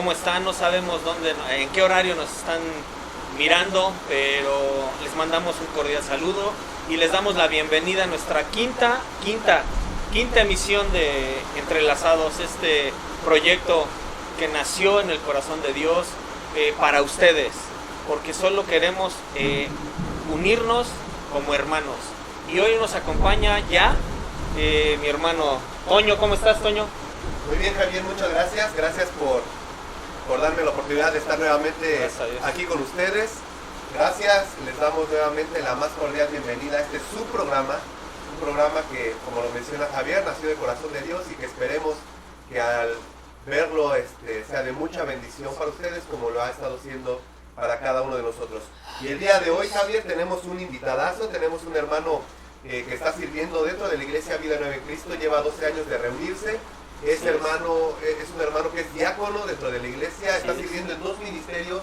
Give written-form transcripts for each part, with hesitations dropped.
cómo están, no sabemos en qué horario nos están mirando, pero les mandamos un cordial saludo y les damos la bienvenida a nuestra quinta emisión de Entrelazados, este proyecto que nació en el corazón de Dios para ustedes, porque solo queremos unirnos como hermanos. Y hoy nos acompaña ya mi hermano Toño. ¿Cómo estás, Toño? Muy bien, Javier, muchas gracias. Gracias por darme la oportunidad de estar nuevamente aquí con ustedes. Gracias, les damos nuevamente la más cordial bienvenida a este su programa, un programa que, como lo menciona Javier, nació del corazón de Dios y que esperemos que al verlo sea de mucha bendición para ustedes, como lo ha estado siendo para cada uno de nosotros. Y el día de hoy, Javier, tenemos un invitadazo, tenemos un hermano que está sirviendo dentro de la Iglesia Vida Nueva en Cristo, lleva 12 años de reunirse. Es un hermano que es diácono dentro de la iglesia, está sirviendo en 2 ministerios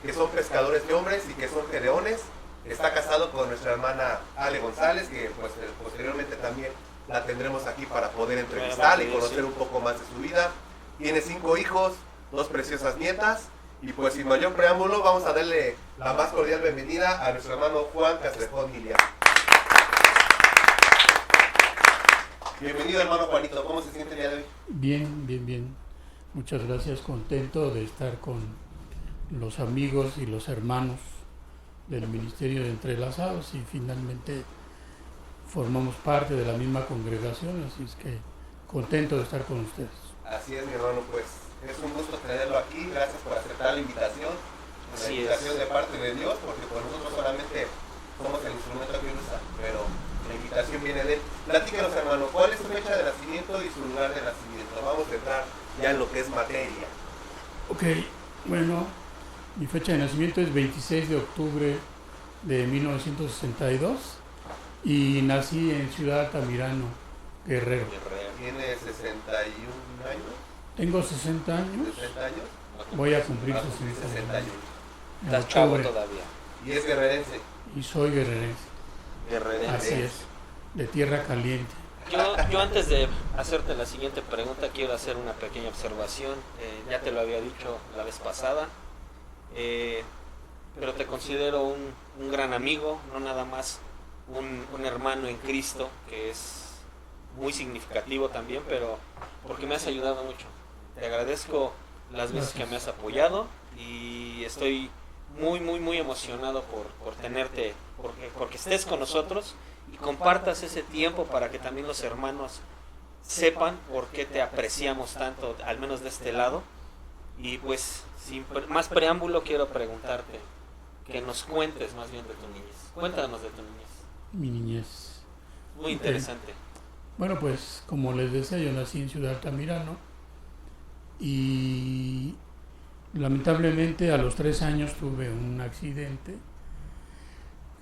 que son pescadores de hombres y que son gedeones. Está casado con nuestra hermana Ale González, que pues posteriormente también la tendremos aquí para poder entrevistar y conocer un poco más de su vida. Tiene 5 hijos, 2 preciosas nietas, y pues sin mayor preámbulo vamos a darle la más cordial bienvenida a nuestro hermano Juan Castrejón Milia. Bienvenido, hermano Juanito. ¿Cómo se siente el día de hoy? Bien. Muchas gracias. Contento de estar con los amigos y los hermanos del Ministerio de Entrelazados y finalmente formamos parte de la misma congregación, así es que contento de estar con ustedes. Así es, mi hermano, pues es un gusto tenerlo aquí. Gracias por aceptar la invitación. La invitación de parte de Dios, porque por nosotros solamente somos el instrumento que usa, pero la invitación viene de él. Platícanos, hermano, ¿cuál es su fecha de nacimiento y su lugar de nacimiento? Vamos a entrar ya en lo que es materia. Ok, bueno, mi fecha de nacimiento es 26 de octubre de 1962 y nací en Ciudad Altamirano, Guerrero. ¿Tiene 61 años? Tengo 60 años. ¿60 años? Voy a cumplir 60 años. Estás chavo todavía. ¿Y es guerrerense? Y soy guerrerense. Así es, de tierra caliente. Yo antes de hacerte la siguiente pregunta quiero hacer una pequeña observación. Ya te lo había dicho la vez pasada, pero te considero un gran amigo, no nada más un hermano en Cristo, que es muy significativo también, pero porque me has ayudado mucho. Te agradezco las veces que me has apoyado y estoy muy emocionado por tenerte, porque estés con nosotros y compartas ese tiempo para que también los hermanos sepan por qué te apreciamos tanto, al menos de este lado. Y pues sin más preámbulo quiero preguntarte que nos cuentes más bien de tu niñez. Cuéntanos de tu niñez. Mi niñez. Muy interesante. Bueno, pues como les decía, yo nací en Ciudad Altamirano y lamentablemente a los 3 años tuve un accidente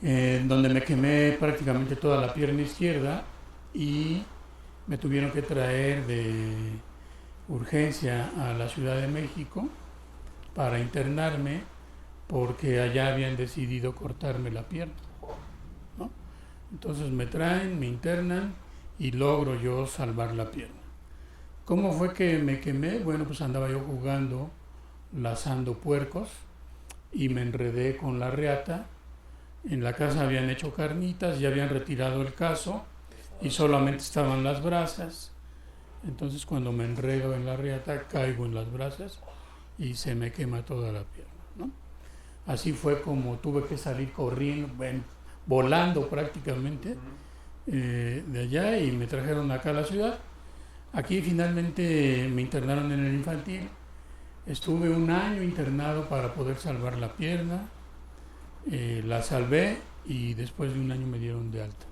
donde me quemé prácticamente toda la pierna izquierda y me tuvieron que traer de urgencia a la Ciudad de México para internarme porque allá habían decidido cortarme la pierna, ¿no? Entonces me traen, me internan y logro yo salvar la pierna. ¿Cómo fue que me quemé? Bueno, pues andaba yo jugando lazando puercos y me enredé con la reata. En la casa habían hecho carnitas, ya habían retirado el caso y solamente estaban las brasas. Entonces cuando me enredo en la reata caigo en las brasas y se me quema toda la pierna, ¿no? Así fue como tuve que salir corriendo, volando prácticamente de allá y me trajeron acá a la ciudad. Aquí finalmente me internaron en el infantil. Estuve 1 año internado para poder salvar la pierna, la salvé y después de 1 año me dieron de alta.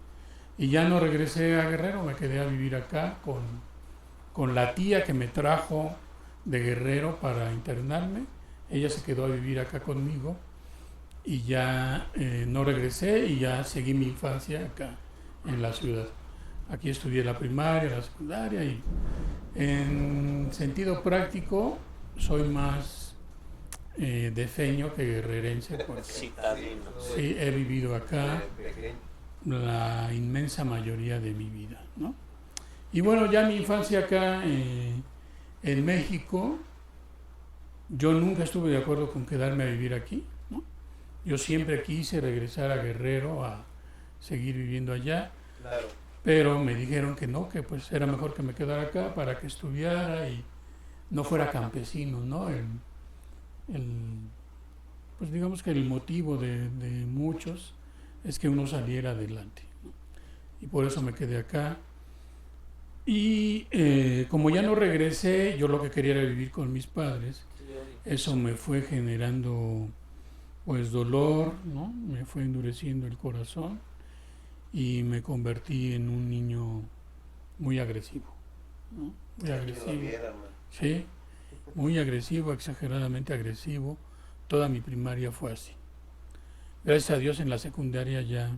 Y ya no regresé a Guerrero, me quedé a vivir acá con la tía que me trajo de Guerrero para internarme. Ella se quedó a vivir acá conmigo y ya no regresé y ya seguí mi infancia acá en la ciudad. Aquí estudié la primaria, la secundaria y en sentido práctico soy más defeño que guerrerense. Citadino. Sí, he vivido acá la inmensa mayoría de mi vida, ¿no? Y bueno, ya mi infancia acá en México yo nunca estuve de acuerdo con quedarme a vivir aquí, ¿no? Yo siempre quise regresar a Guerrero a seguir viviendo allá, Claro. pero me dijeron que no, que pues era mejor que me quedara acá para que estudiara y no fuera campesino, ¿no? Pues digamos que el motivo de muchos es que uno saliera adelante, ¿no? Y por eso me quedé acá. Y como ya no regresé, yo lo que quería era vivir con mis padres. Eso me fue generando pues dolor, ¿no? Me fue endureciendo el corazón y me convertí en un niño muy agresivo, ¿no? Muy agresivo. Sí, muy agresivo, exageradamente agresivo. Toda mi primaria fue así. Gracias a Dios en la secundaria ya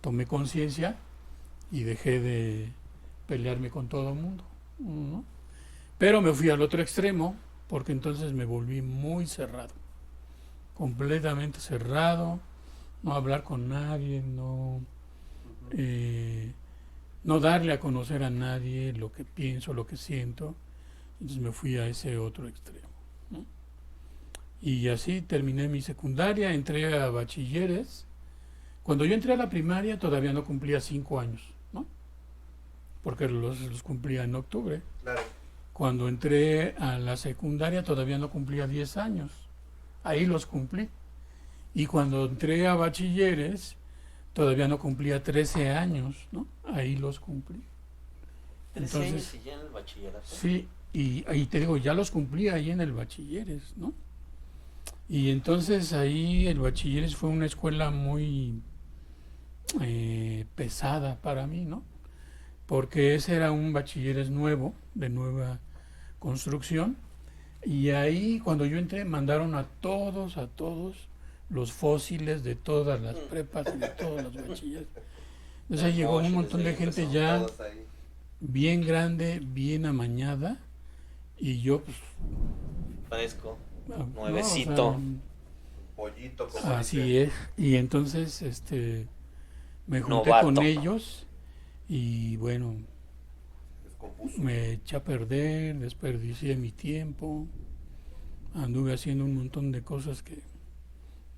tomé conciencia y dejé de pelearme con todo el mundo, ¿no? Pero me fui al otro extremo porque entonces me volví muy cerrado, completamente cerrado, no hablar con nadie, no darle a conocer a nadie lo que pienso, lo que siento. Entonces me fui a ese otro extremo, ¿no? Y así terminé mi secundaria, entré a bachilleres. Cuando yo entré a la primaria todavía no cumplía 5 años, ¿no? Porque los cumplía en octubre. Claro. Cuando entré a la secundaria todavía no cumplía 10 años. Ahí los cumplí. Y cuando entré a bachilleres todavía no cumplía 13 años, ¿no? Ahí los cumplí. 13 años y ya en el bachillerato. Sí, y te digo, ya los cumplí ahí en el bachilleres, ¿no? Y entonces ahí el bachilleres fue una escuela muy pesada para mí, ¿no? Porque ese era un bachilleres nuevo, de nueva construcción, y ahí cuando yo entré mandaron a todos los fósiles de todas las prepas y de todos los bachilleres. Entonces ahí llegó un montón de gente ya bien grande, bien amañada, y yo pues... Fresco, no, nuevecito. o sea, Pollito, como así dice. es. Y entonces me junté Novato. con ellos y bueno, Descompuso. me eché a perder, desperdicié mi tiempo, anduve haciendo un montón de cosas que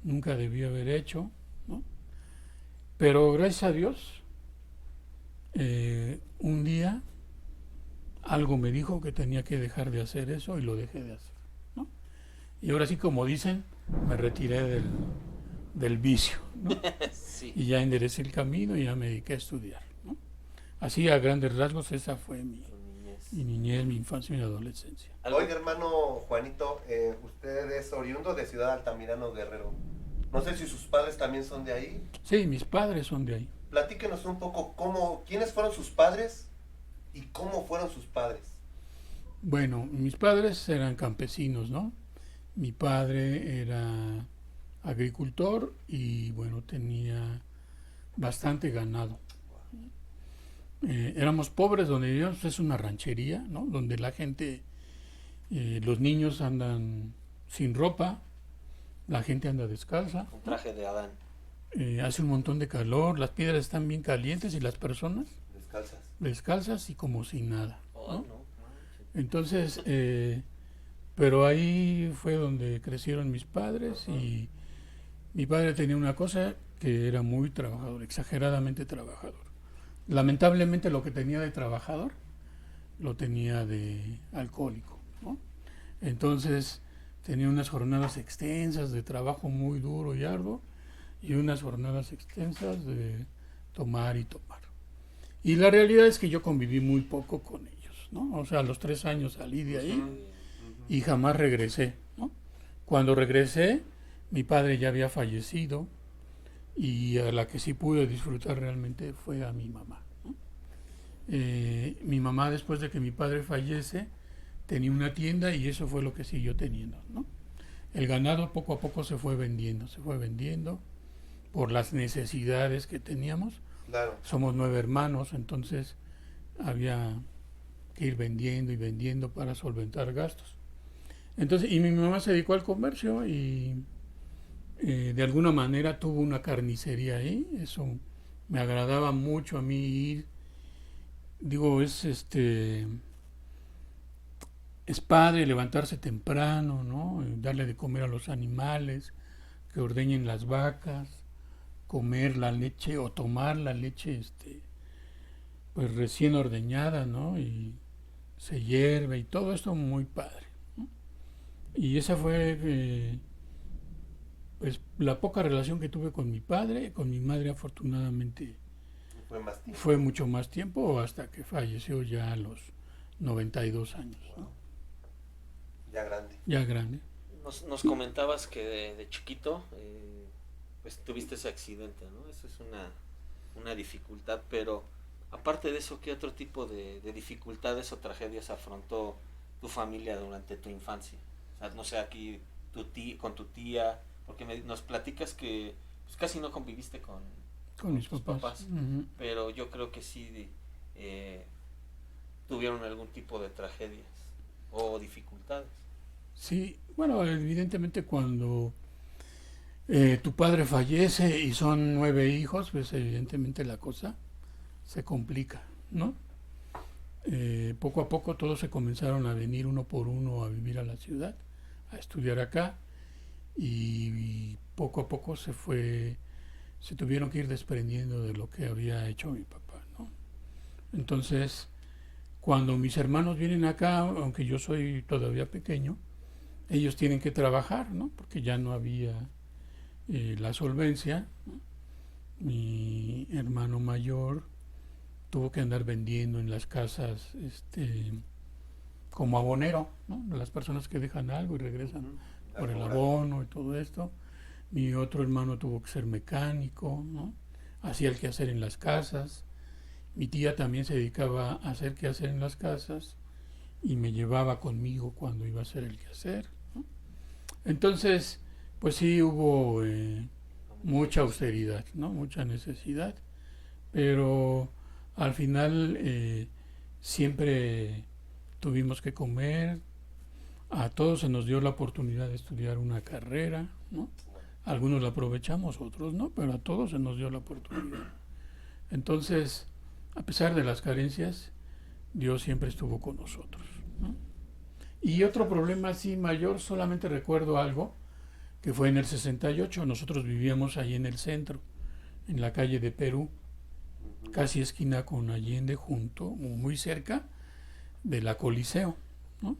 nunca debía haber hecho, ¿no? Pero gracias a Dios, un día algo me dijo que tenía que dejar de hacer eso y lo dejé de hacer, ¿no? Y ahora sí, como dicen, me retiré del vicio, ¿no? Sí. Y ya enderecé el camino y ya me dediqué a estudiar, ¿no? Así a grandes rasgos esa fue mi niñez, mi infancia y mi adolescencia. Oiga, hermano Juanito, usted es oriundo de Ciudad Altamirano, Guerrero. No sé si sus padres también son de ahí. Sí, mis padres son de ahí. Platíquenos un poco quiénes fueron sus padres y cómo fueron sus padres. Bueno, mis padres eran campesinos, ¿no? Mi padre era agricultor y bueno, tenía bastante ganado. Éramos pobres donde vivíamos, es una ranchería, ¿no? Donde la gente, los niños andan sin ropa, la gente anda descalza. Un traje de Adán. Hace un montón de calor, las piedras están bien calientes y las personas descalzas y como si nada, ¿no? No. Entonces, pero ahí fue donde crecieron mis padres y mi padre tenía una cosa que era muy trabajador, exageradamente trabajador. Lamentablemente lo que tenía de trabajador lo tenía de alcohólico, ¿no? Entonces tenía unas jornadas extensas de trabajo muy duro y arduo y unas jornadas extensas de tomar y tomar. Y la realidad es que yo conviví muy poco con ellos, ¿no? O sea, a los 3 años salí de ahí y jamás regresé, ¿no? Cuando regresé, mi padre ya había fallecido y a la que sí pude disfrutar realmente fue a mi mamá, ¿no? Mi mamá, después de que mi padre fallece, tenía una tienda y eso fue lo que siguió teniendo, ¿no? El ganado poco a poco se fue vendiendo por las necesidades que teníamos. Claro. Somos 9 hermanos, entonces había que ir vendiendo y vendiendo para solventar gastos. Entonces, y mi mamá se dedicó al comercio y de alguna manera tuvo una carnicería ahí. Eso me agradaba mucho a mí ir. Digo, es padre levantarse temprano, ¿no? Darle de comer a los animales, que ordeñen las vacas, comer la leche o tomar la leche pues recién ordeñada, ¿no? Y se hierve y todo esto muy padre, ¿no? Y esa fue pues la poca relación que tuve con mi padre. Con mi madre afortunadamente fue mucho más tiempo, hasta que falleció ya a los 92 años, ¿no? Ya grande. Nos comentabas que de chiquito pues tuviste ese accidente, ¿no? Eso es una dificultad, pero aparte de eso, ¿qué otro tipo de dificultades o tragedias afrontó tu familia durante tu infancia? O sea, no sé, aquí con tu tía, porque nos platicas que pues, casi no conviviste con mis papás. Uh-huh. Pero yo creo que sí tuvieron algún tipo de tragedias o dificultades. Sí, bueno, evidentemente cuando tu padre fallece y son 9 hijos, pues evidentemente la cosa se complica, ¿no? Poco a poco todos se comenzaron a venir uno por uno a vivir a la ciudad, a estudiar acá, y poco a poco se tuvieron que ir desprendiendo de lo que había hecho mi papá, ¿no? Entonces, cuando mis hermanos vienen acá, aunque yo soy todavía pequeño, ellos tienen que trabajar, ¿no? Porque ya no había la solvencia, ¿no? Mi hermano mayor tuvo que andar vendiendo en las casas como abonero, ¿no? Las personas que dejan algo y regresan por el abono y todo esto. Mi otro hermano tuvo que ser mecánico, ¿no? Hacía el quehacer en las casas. Mi tía también se dedicaba a hacer quehacer en las casas y me llevaba conmigo cuando iba a hacer el quehacer, ¿no? Entonces, pues sí hubo mucha austeridad, ¿no? Mucha necesidad, pero al final siempre tuvimos que comer. A todos se nos dio la oportunidad de estudiar una carrera, ¿no? Algunos la aprovechamos, otros no, pero a todos se nos dio la oportunidad. Entonces, a pesar de las carencias, Dios siempre estuvo con nosotros, ¿no? Y otro problema así mayor, solamente recuerdo algo, que fue en el 68. Nosotros vivíamos ahí en el centro, en la calle de Perú, casi esquina con Allende, muy cerca de la Coliseo, ¿no?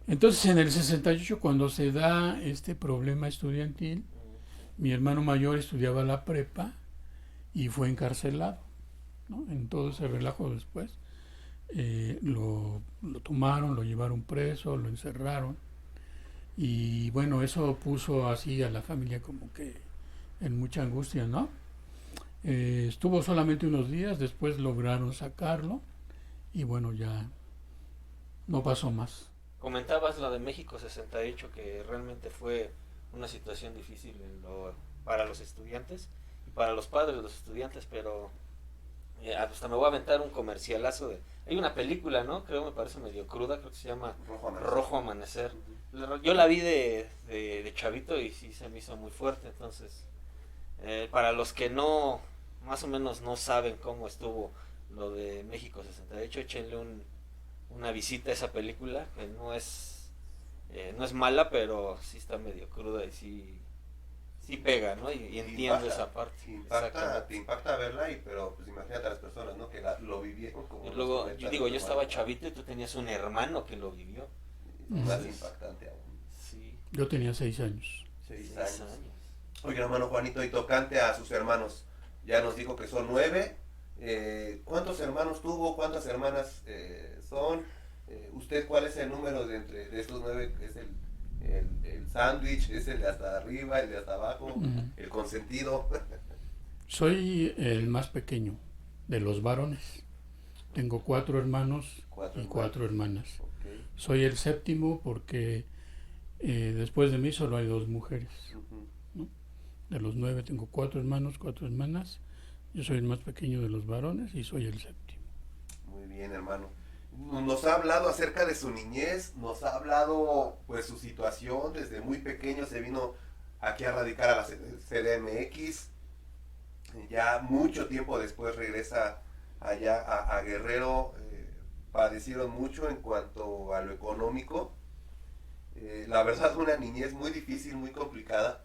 Entonces, en el 68, cuando se da este problema estudiantil, mi hermano mayor estudiaba la prepa y fue encarcelado, ¿no? En todo ese relajo después lo tomaron, lo llevaron preso, lo encerraron, y bueno, eso puso así a la familia como que en mucha angustia, ¿no? Estuvo solamente unos días, después lograron sacarlo y bueno, ya no pasó más. Comentabas lo de México 68, que realmente fue una situación difícil para los estudiantes y para los padres de los estudiantes, pero hasta me voy a aventar un comercialazo hay una película, ¿no? Creo, me parece medio cruda, creo que se llama Rojo Amanecer. Yo la vi de chavito y sí se me hizo muy fuerte. Entonces, para los que no, más o menos no saben cómo estuvo lo de México 68, échenle una visita a esa película, que no es mala, pero sí está medio cruda y sí pega, ¿no? Y entiendo esa parte. Te impacta verla, pero pues imagínate a las personas, ¿no? Que lo vivieron. Y luego, yo estaba chavito y tú tenías un hermano que lo vivió. Más impactante aún. Sí. Yo tenía 6 años. 6 años. Oye, hermano Juanito, y tocante a sus hermanos, ya nos dijo que son 9. ¿Cuántos hermanos tuvo? ¿Cuántas hermanas son? ¿Usted cuál es el número de estos 9? ¿Es el sándwich? ¿Es el de hasta arriba? ¿El de hasta abajo? ¿El consentido? Soy el más pequeño de los varones. Tengo 4 hermanos y 4 hermanas. Okay. Soy el séptimo porque después de mí solo hay 2 mujeres, ¿no? De los 9 tengo 4 hermanos, 4 hermanas. Yo soy el más pequeño de los varones y soy el séptimo. Muy bien, hermano. Nos ha hablado acerca de su niñez, nos ha hablado pues su situación. Desde muy pequeño se vino aquí a radicar a la CDMX. Ya mucho tiempo después regresa allá a Guerrero. padecieron mucho en cuanto a lo económico. La verdad, una niñez muy difícil, muy complicada,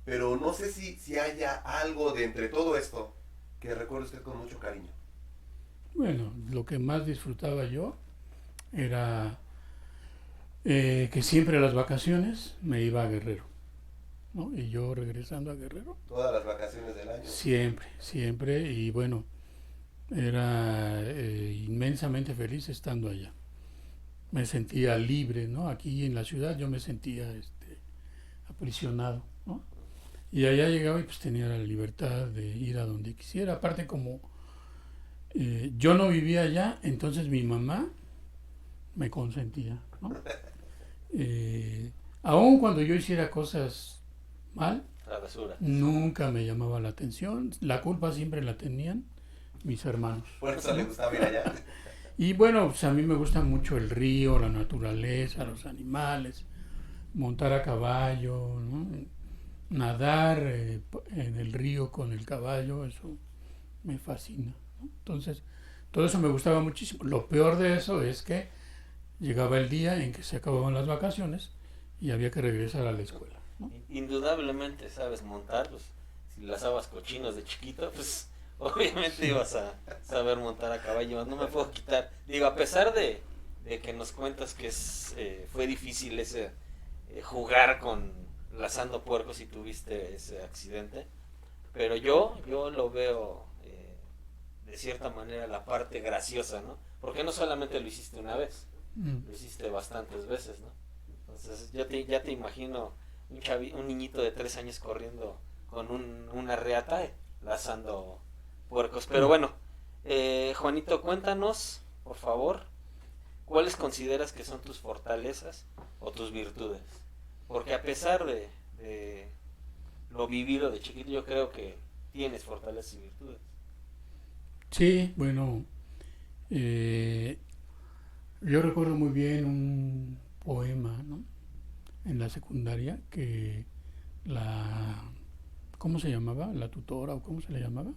pero no sé si haya algo de entre todo esto que recuerde usted con mucho cariño. Bueno, lo que más disfrutaba yo era que siempre a las vacaciones me iba a Guerrero, ¿no? Y yo regresando a Guerrero. Todas las vacaciones del año. Siempre, siempre. Y bueno, era inmensamente feliz estando allá. Me sentía libre, ¿no? Aquí en la ciudad yo me sentía aprisionado, ¿no? Y allá llegaba y pues tenía la libertad de ir a donde quisiera. Aparte como yo no vivía allá, entonces mi mamá me consentía, ¿no? Aun cuando yo hiciera cosas mal, Travesura. nunca me llamaba la atención. La culpa siempre la tenían mis hermanos. Por eso le gustaba ir allá. Y bueno, pues a mí me gusta mucho el río, la naturaleza, los animales, montar a caballo, ¿no? Nadar en el río con el caballo, eso me fascina, ¿no? Entonces, todo eso me gustaba muchísimo. Lo peor de eso es que llegaba el día en que se acababan las vacaciones y había que regresar a la escuela, ¿no? Indudablemente sabes montar, pues si las habas cochinos de chiquito, pues obviamente ibas a saber montar a caballo. No me puedo quitar, digo, a pesar de que nos cuentas que fue difícil ese jugar con lazando puercos y tuviste ese accidente, pero yo lo veo de cierta manera la parte graciosa, ¿no? Porque no solamente lo hiciste una vez, lo hiciste bastantes veces, ¿no? Entonces ya te imagino un niñito de 3 años corriendo con una reata lazando puercos. Pero bueno, Juanito, cuéntanos, por favor, ¿cuáles consideras que son tus fortalezas o tus virtudes? Porque a pesar de lo vivido de chiquito, yo creo que tienes fortalezas y virtudes. Sí, bueno, yo recuerdo muy bien un poema, ¿no? En la secundaria que ¿cómo se llamaba? ¿La tutora o cómo se le llamaba?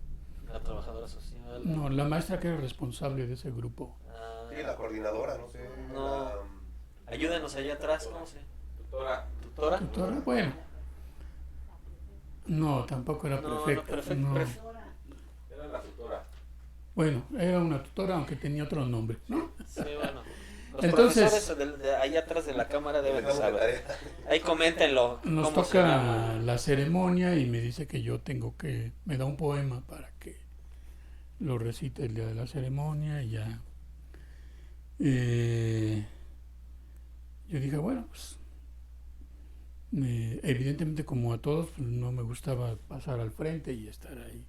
La trabajadora social. No, la maestra que era responsable de ese grupo. Sí, la coordinadora, no sé. No. Ayúdenos allá atrás, ¿cómo se? ¿Tutora? ¿Tutora? Bueno. No, tampoco era prefecta. No. Era la tutora. Bueno, era una tutora aunque tenía otro nombre, ¿no? Sí, bueno. Los Entonces, profesores de allá atrás de la cámara deben de saber. Ahí coméntenlo. Nos toca la ceremonia y me dice que me da un poema para que lo recite el día de la ceremonia y ya. Yo dije, bueno, pues evidentemente como a todos pues, no me gustaba pasar al frente y estar ahí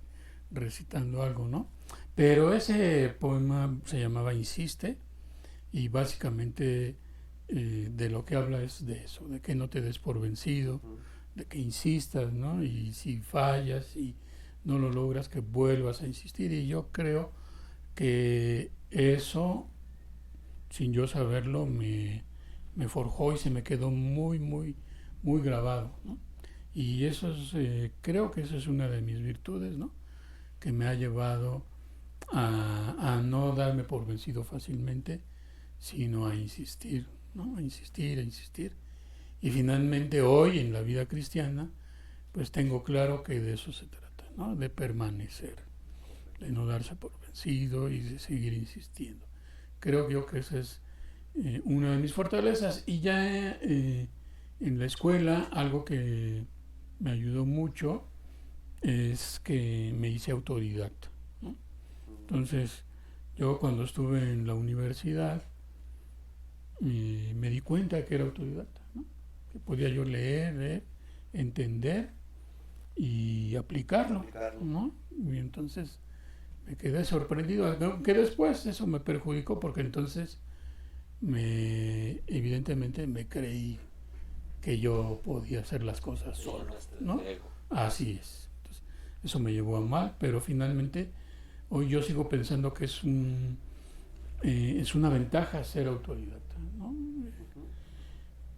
recitando algo, ¿no? Pero ese poema se llamaba Insiste y básicamente de lo que habla es de eso, de que no te des por vencido, de que insistas, ¿no? Y si fallas y no lo logras, que vuelvas a insistir. Y yo creo que eso, sin yo saberlo, me forjó y se me quedó muy, muy, muy grabado, ¿no? Y eso es, creo que esa es una de mis virtudes, ¿no? Que me ha llevado a no darme por vencido fácilmente, sino a insistir, ¿no? A insistir, a insistir. Y finalmente hoy en la vida cristiana, pues tengo claro que de eso se trata, ¿no? De permanecer, de no darse por vencido y de seguir insistiendo. Creo yo que esa es una de mis fortalezas. Y ya en la escuela algo que me ayudó mucho es que me hice autodidacta, ¿no? Entonces yo cuando estuve en la universidad me di cuenta que era autodidacta, ¿no? Que podía yo leer, entender y aplicarlo, ¿no? Y entonces me quedé sorprendido, aunque después eso me perjudicó porque entonces evidentemente me creí que yo podía hacer las cosas solo, ¿no? Así es. Entonces, eso me llevó a mal, pero finalmente hoy yo sigo pensando que es una ventaja ser autodidacta, ¿no?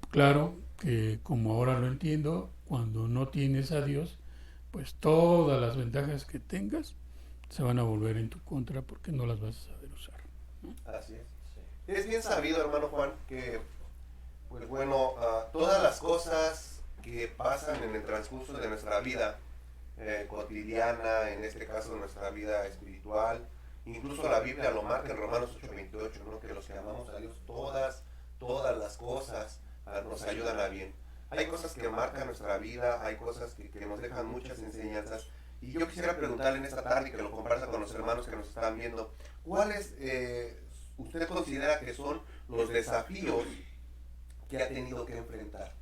Claro que como ahora lo entiendo, cuando no tienes a Dios, pues todas las ventajas que tengas se van a volver en tu contra porque no las vas a saber usar, ¿no? Así es. Es bien sabido, hermano Juan, que, pues bueno, todas las cosas que pasan en el transcurso de nuestra vida cotidiana, en este caso nuestra vida espiritual, incluso la Biblia lo marca en Romanos 8:28, ¿no? Que los que amamos a Dios, todas las cosas nos ayudan a bien. Hay cosas que marcan nuestra vida, hay cosas que nos dejan muchas enseñanzas. Y yo quisiera preguntarle en esta tarde, y que lo comparta con los hermanos que nos están viendo, ¿cuáles usted considera que son los desafíos que ha tenido que enfrentar?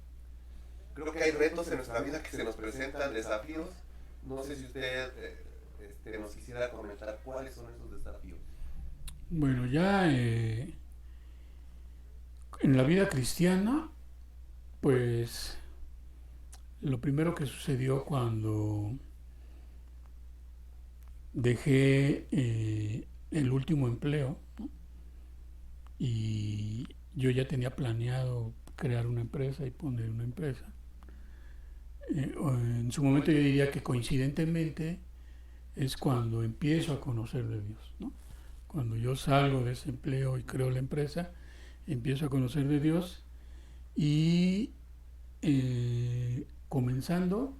Creo que hay retos en nuestra vida que se nos presentan, desafíos. No sé si usted nos quisiera comentar cuáles son esos desafíos. Bueno, ya en la vida cristiana, pues lo primero que sucedió cuando dejé el último empleo, ¿no? Y yo ya tenía planeado crear una empresa y poner una empresa. En su momento yo diría que coincidentemente es cuando empiezo a conocer de Dios, ¿no? Cuando yo salgo de ese empleo y creo la empresa, empiezo a conocer de Dios y comenzando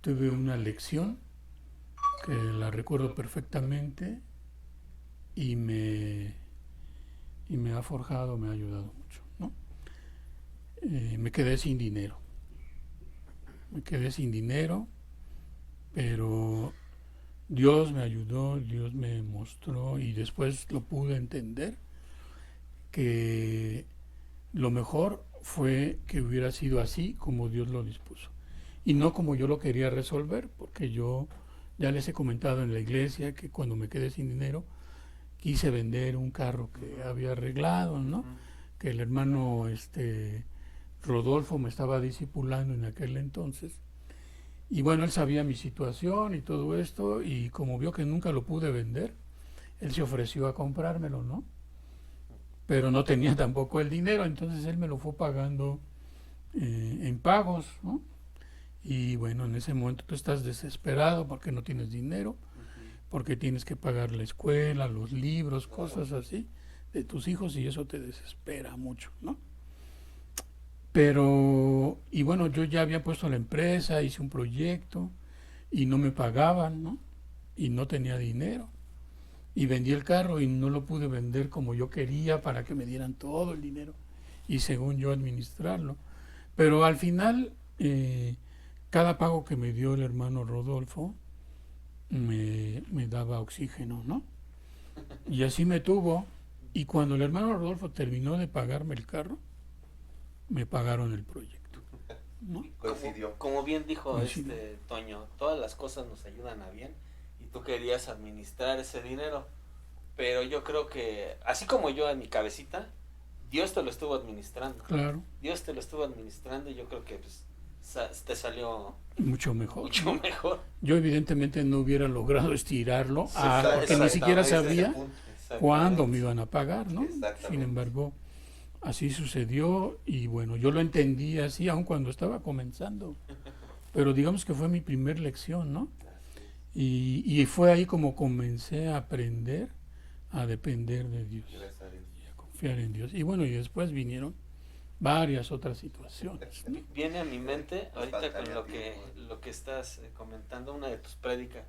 tuve una lección que la recuerdo perfectamente y me ha forjado, me ha ayudado mucho, ¿no? Me quedé sin dinero, pero Dios me ayudó, Dios me mostró y después lo pude entender que lo mejor fue que hubiera sido así como Dios lo dispuso y no como yo lo quería resolver, porque yo ya les he comentado en la iglesia que cuando me quedé sin dinero quise vender un carro que había arreglado, ¿no? Que el hermano Rodolfo me estaba discipulando en aquel entonces. Y bueno, él sabía mi situación y todo esto, y como vio que nunca lo pude vender, él se ofreció a comprármelo, ¿no? Pero no tenía tampoco el dinero, entonces él me lo fue pagando en pagos, ¿no? Y bueno, en ese momento tú estás desesperado porque no tienes dinero, porque tienes que pagar la escuela, los libros, cosas así de tus hijos, y eso te desespera mucho, ¿no? Pero, y bueno, yo ya había puesto la empresa, hice un proyecto y no me pagaban, ¿no? Y no tenía dinero. Y vendí el carro y no lo pude vender como yo quería para que me dieran todo el dinero y según yo administrarlo. Pero al final, cada pago que me dio el hermano Rodolfo me daba oxígeno, ¿no? Y así me tuvo. Y cuando el hermano Rodolfo terminó de pagarme el carro, me pagaron el proyecto, ¿no? Como bien dijo Toño, todas las cosas nos ayudan a bien y tú querías administrar ese dinero, pero yo creo que así como yo en mi cabecita, Dios te lo estuvo administrando. Claro. Dios te lo estuvo administrando y yo creo que pues, te salió mucho mejor. Mucho mejor. Yo evidentemente no hubiera logrado estirarlo porque ni siquiera sabía cuándo me iban a pagar, ¿no? Sin embargo, así sucedió y bueno, yo lo entendí así aun cuando estaba comenzando. Pero digamos que fue mi primer lección, ¿no? Y fue ahí como comencé a aprender a depender de Dios y a confiar en Dios. Y bueno, y después vinieron varias otras situaciones, ¿no? Viene a mi mente ahorita con lo que estás comentando, una de tus prédicas,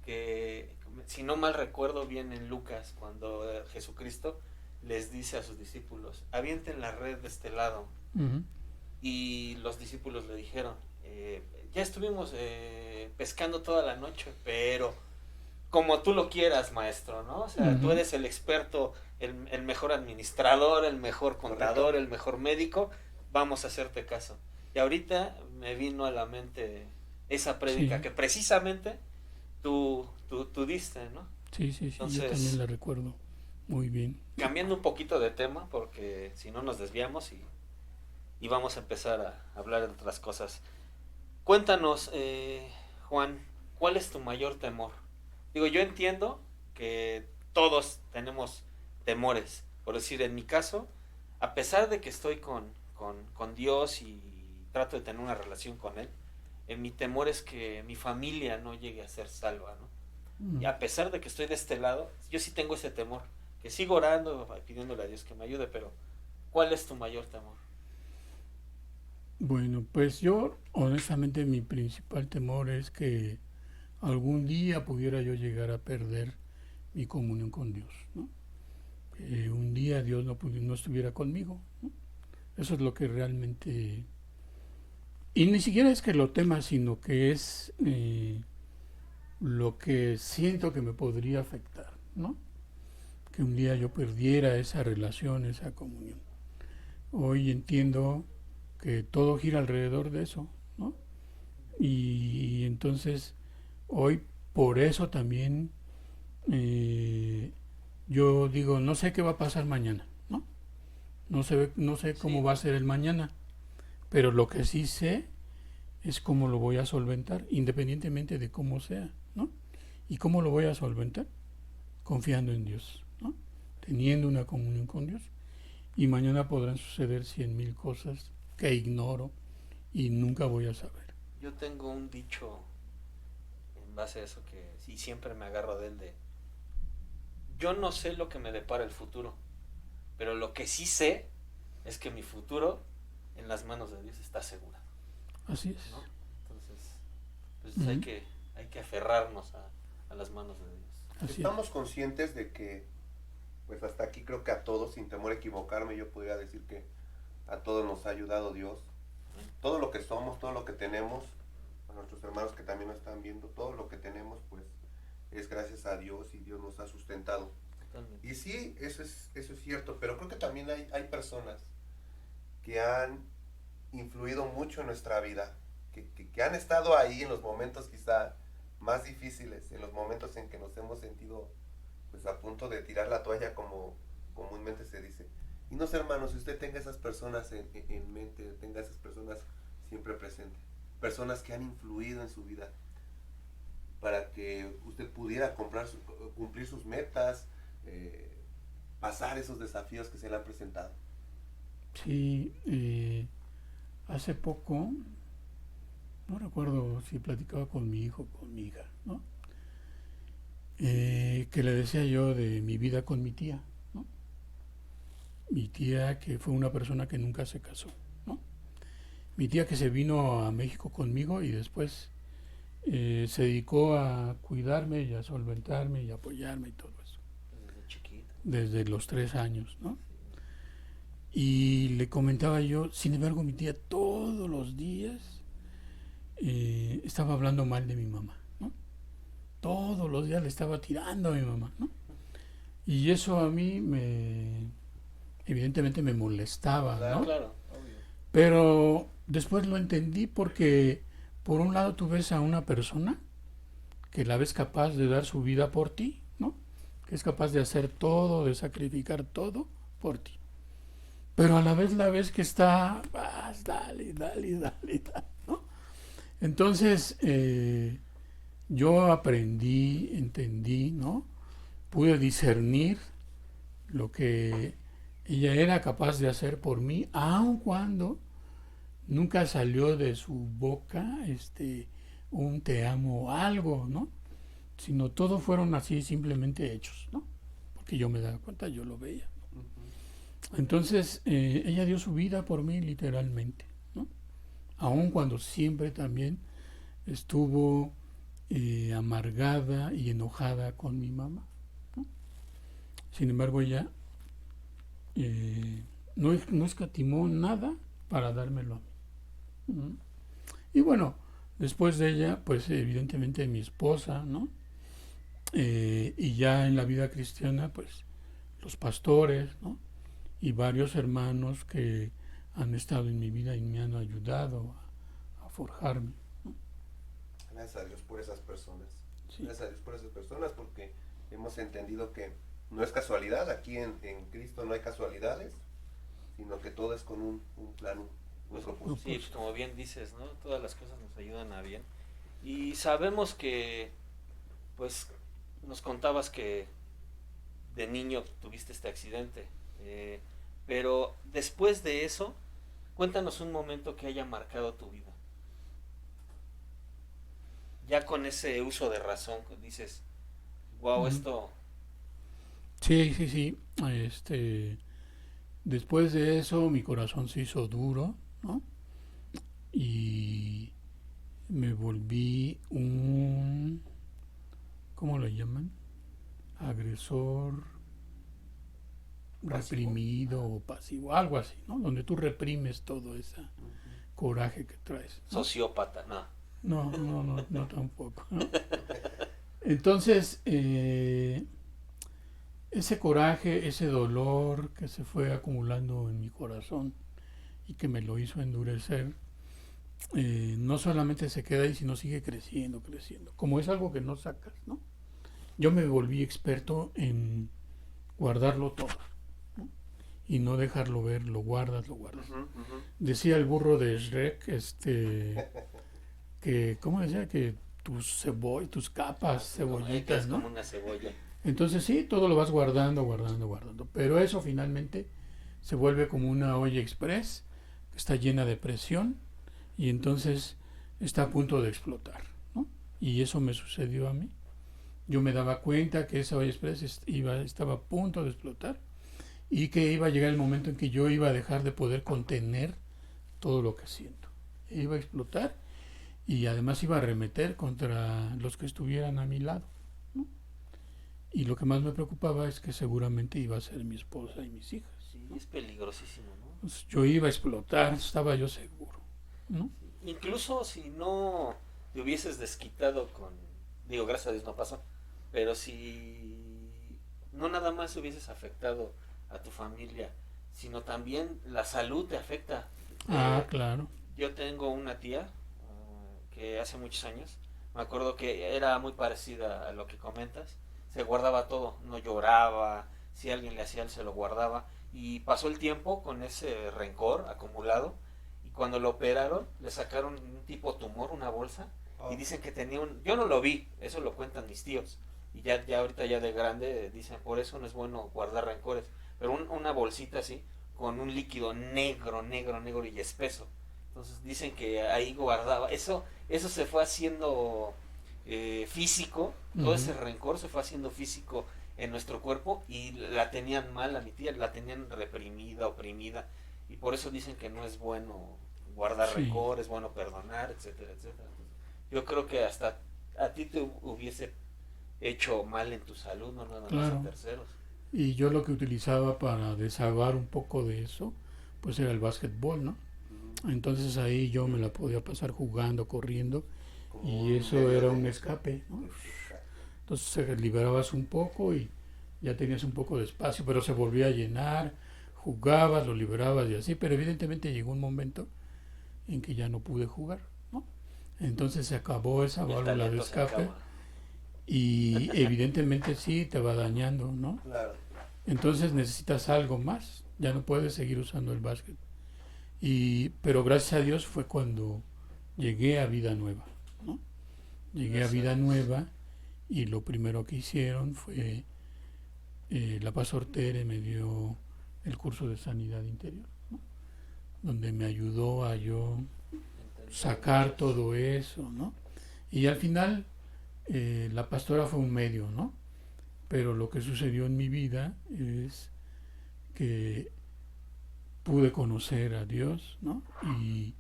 que si no mal recuerdo viene en Lucas, cuando Jesucristo les dice a sus discípulos, avienten la red de este lado. Uh-huh. Y los discípulos le dijeron, ya estuvimos pescando toda la noche, pero como tú lo quieras, maestro, ¿no? O sea, uh-huh. Tú eres el experto, el mejor administrador, el mejor contador, correcto, el mejor médico, vamos a hacerte caso. Y ahorita me vino a la mente esa prédica, sí, que precisamente tú diste, ¿no? Sí, entonces, yo también la recuerdo muy bien. Cambiando un poquito de tema, porque si no nos desviamos y vamos a empezar a hablar de otras cosas. Cuéntanos, Juan, ¿cuál es tu mayor temor? Digo, yo entiendo que todos tenemos temores. Por decir, en mi caso, a pesar de que estoy con Dios y trato de tener una relación con Él, mi temor es que mi familia no llegue a ser salva, ¿no? Y a pesar de que estoy de este lado, yo sí tengo ese temor, que sigo orando, pidiéndole a Dios que me ayude, pero ¿cuál es tu mayor temor? Bueno, pues yo honestamente mi principal temor es que algún día pudiera yo llegar a perder mi comunión con Dios, ¿no? Que un día Dios no estuviera conmigo, ¿no? Eso es lo que realmente... Y ni siquiera es que lo tema, sino que es lo que siento que me podría afectar, ¿no? Que un día yo perdiera esa relación, esa comunión. Hoy entiendo que todo gira alrededor de eso, ¿no? Y entonces hoy por eso también yo digo, no sé qué va a pasar mañana, ¿no? No sé cómo Sí, va a ser el mañana, pero lo que sí sé es cómo lo voy a solventar, independientemente de cómo sea, ¿no? ¿Y cómo lo voy a solventar? Confiando en Dios, ¿no? Teniendo una comunión con Dios. Y mañana podrán suceder 100,000 cosas que ignoro y nunca voy a saber. yo tengo un dicho en base a eso que sí siempre me agarro de él de yo no sé lo que me depara el futuro, pero lo que sí sé es que mi futuro en las manos de Dios está asegurado, Así es. ¿no? Entonces, pues Uh-huh. hay que aferrarnos a las manos de Dios. Así es. Estamos conscientes de que, pues hasta aquí creo que a todos, sin temor a equivocarme, yo podría decir que a todos nos ha ayudado Dios. Todo lo que somos, todo lo que tenemos, a nuestros hermanos que también nos están viendo, todo lo que tenemos, pues es gracias a Dios y Dios nos ha sustentado. Totalmente. Y sí, eso es cierto, pero creo que también hay personas que han influido mucho en nuestra vida, que han estado ahí en los momentos quizá más difíciles, en los momentos en que nos hemos sentido pues a punto de tirar la toalla como comúnmente se dice. Y no sé, hermano, si usted tenga esas personas en mente, tenga esas personas siempre presentes, personas que han influido en su vida para que usted pudiera cumplir sus metas, pasar esos desafíos que se le han presentado. Sí, hace poco, no recuerdo si platicaba con mi hijo o con mi hija, ¿no? Que le decía yo de mi vida con mi tía, ¿no? Mi tía que fue una persona que nunca se casó, ¿no? Mi tía que se vino a México conmigo y después se dedicó a cuidarme y a solventarme y a apoyarme y todo eso. Desde chiquito. Desde los 3 años, ¿no? Sí. Y le comentaba yo, sin embargo, mi tía todos los días estaba hablando mal de mi mamá, ¿no? Todos los días le estaba tirando a mi mamá, ¿no? Y eso a mí evidentemente me molestaba, Claro. ¿no? Claro, obvio. Pero después lo entendí porque, por un lado, tú ves a una persona que la ves capaz de dar su vida por ti, ¿no? Que es capaz de hacer todo, de sacrificar todo por ti. Pero a la vez la ves que está, dale, dale, dale, dale, ¿no? Entonces, yo aprendí, entendí, ¿no? Pude discernir lo que ella era capaz de hacer por mí, aun cuando nunca salió de su boca un te amo o algo, ¿no? Sino todo fueron así simplemente hechos, ¿no? Porque yo me daba cuenta, yo lo veía. Entonces, ella dio su vida por mí literalmente, ¿no? Aun cuando siempre también estuvo amargada y enojada con mi mamá, ¿no? Sin embargo, ella no escatimó nada para dármelo a mí. ¿No? Y bueno, después de ella, pues evidentemente mi esposa, ¿no? Y ya en la vida cristiana, pues los pastores, ¿no? Y varios hermanos que han estado en mi vida y me han ayudado a forjarme, ¿no? Gracias a Dios por esas personas. Sí. Gracias a Dios por esas personas porque hemos entendido que no es casualidad. Aquí en Cristo no hay casualidades, sino que todo es con un plan, un propósito. Sí, pues como bien dices, ¿no? Todas las cosas nos ayudan a bien. Y sabemos que, pues, nos contabas que de niño tuviste este accidente. Pero después de eso, cuéntanos un momento que haya marcado tu vida. Ya con ese uso de razón, dices, wow, esto Sí, sí, sí. Después de eso mi corazón se hizo duro, ¿no? Y me volví un, ¿cómo lo llaman? Agresor ¿Pasivo? reprimido o pasivo, algo así, ¿no? Donde tú reprimes todo ese coraje que traes, ¿no? Sociópata, no. No, no, no, no tampoco, ¿no? Entonces, ese coraje, ese dolor que se fue acumulando en mi corazón y que me lo hizo endurecer, no solamente se queda ahí, sino sigue creciendo, creciendo. Como es algo que no sacas, ¿no? Yo me volví experto en guardarlo todo, ¿no? Y no dejarlo ver, lo guardas, lo guardas. Decía el burro de Shrek, que, ¿cómo decía? Que tus capas, cebollitas, Es como ¿no? una cebolla. Entonces sí, todo lo vas guardando, guardando, guardando. Pero eso finalmente se vuelve como una olla express que está llena de presión y entonces está a punto de explotar, ¿no? Y eso me sucedió a mí. Yo me daba cuenta que esa olla express estaba a punto de explotar y que iba a llegar el momento en que yo iba a dejar de poder contener todo lo que siento. Iba a explotar y además iba a arremeter contra los que estuvieran a mi lado, ¿no? Y lo que más me preocupaba es que seguramente iba a ser mi esposa y mis hijas, Sí, ¿no? es peligrosísimo, ¿no? Pues yo iba a explotar, estaba yo seguro, ¿no? Incluso si no te hubieses desquitado con, digo, gracias a Dios no pasó, pero si no nada más hubieses afectado a tu familia, sino también la salud te afecta. Ah, Eh, claro. yo tengo una tía que hace muchos años, me acuerdo que era muy parecida a lo que comentas, se guardaba todo, no lloraba, si alguien le hacía, él se lo guardaba, y pasó el tiempo con ese rencor acumulado, y cuando lo operaron, le sacaron un tipo tumor, una bolsa, y dicen que tenía un, yo no lo vi, eso lo cuentan mis tíos, y ya ahorita ya de grande dicen, por eso no es bueno guardar rencores, pero una bolsita así, con un líquido negro, negro, negro y espeso. Entonces dicen que ahí guardaba, eso se fue haciendo físico, todo ese Uh-huh. rencor se fue haciendo físico en nuestro cuerpo y la tenían mal a mi tía, la tenían reprimida, oprimida, y por eso dicen que no es bueno guardar Sí, rencor, es bueno perdonar, etcétera, etcétera. Entonces, yo creo que hasta a ti te hubiese hecho mal en tu salud, no nada más a claro. terceros. Y yo lo que utilizaba para desahogar un poco de eso, pues era el básquetbol, ¿no? Entonces ahí yo me la podía pasar jugando, corriendo, Como y un eso medio era de... un escape, ¿no? Exacto. Entonces liberabas un poco y ya tenías un poco de espacio, pero se volvía a llenar, jugabas, lo liberabas y así, pero evidentemente llegó un momento en que ya no pude jugar, ¿no? Entonces se acabó esa El válvula de talento se escape acaba. y evidentemente sí te va dañando, ¿no? Claro. Entonces necesitas algo más, ya no puedes seguir usando el básquet. Pero gracias a Dios fue cuando llegué a Vida Nueva, ¿no? Llegué a Gracias a Vida Dios. Nueva y lo primero que hicieron fue la Paz Ortere me dio el curso de sanidad interior, ¿no? Donde me ayudó a yo Entender sacar muchas. todo eso, ¿no? Y al final la pastora fue un medio, ¿no? Pero lo que sucedió en mi vida es que pude conocer a Dios, ¿no? Y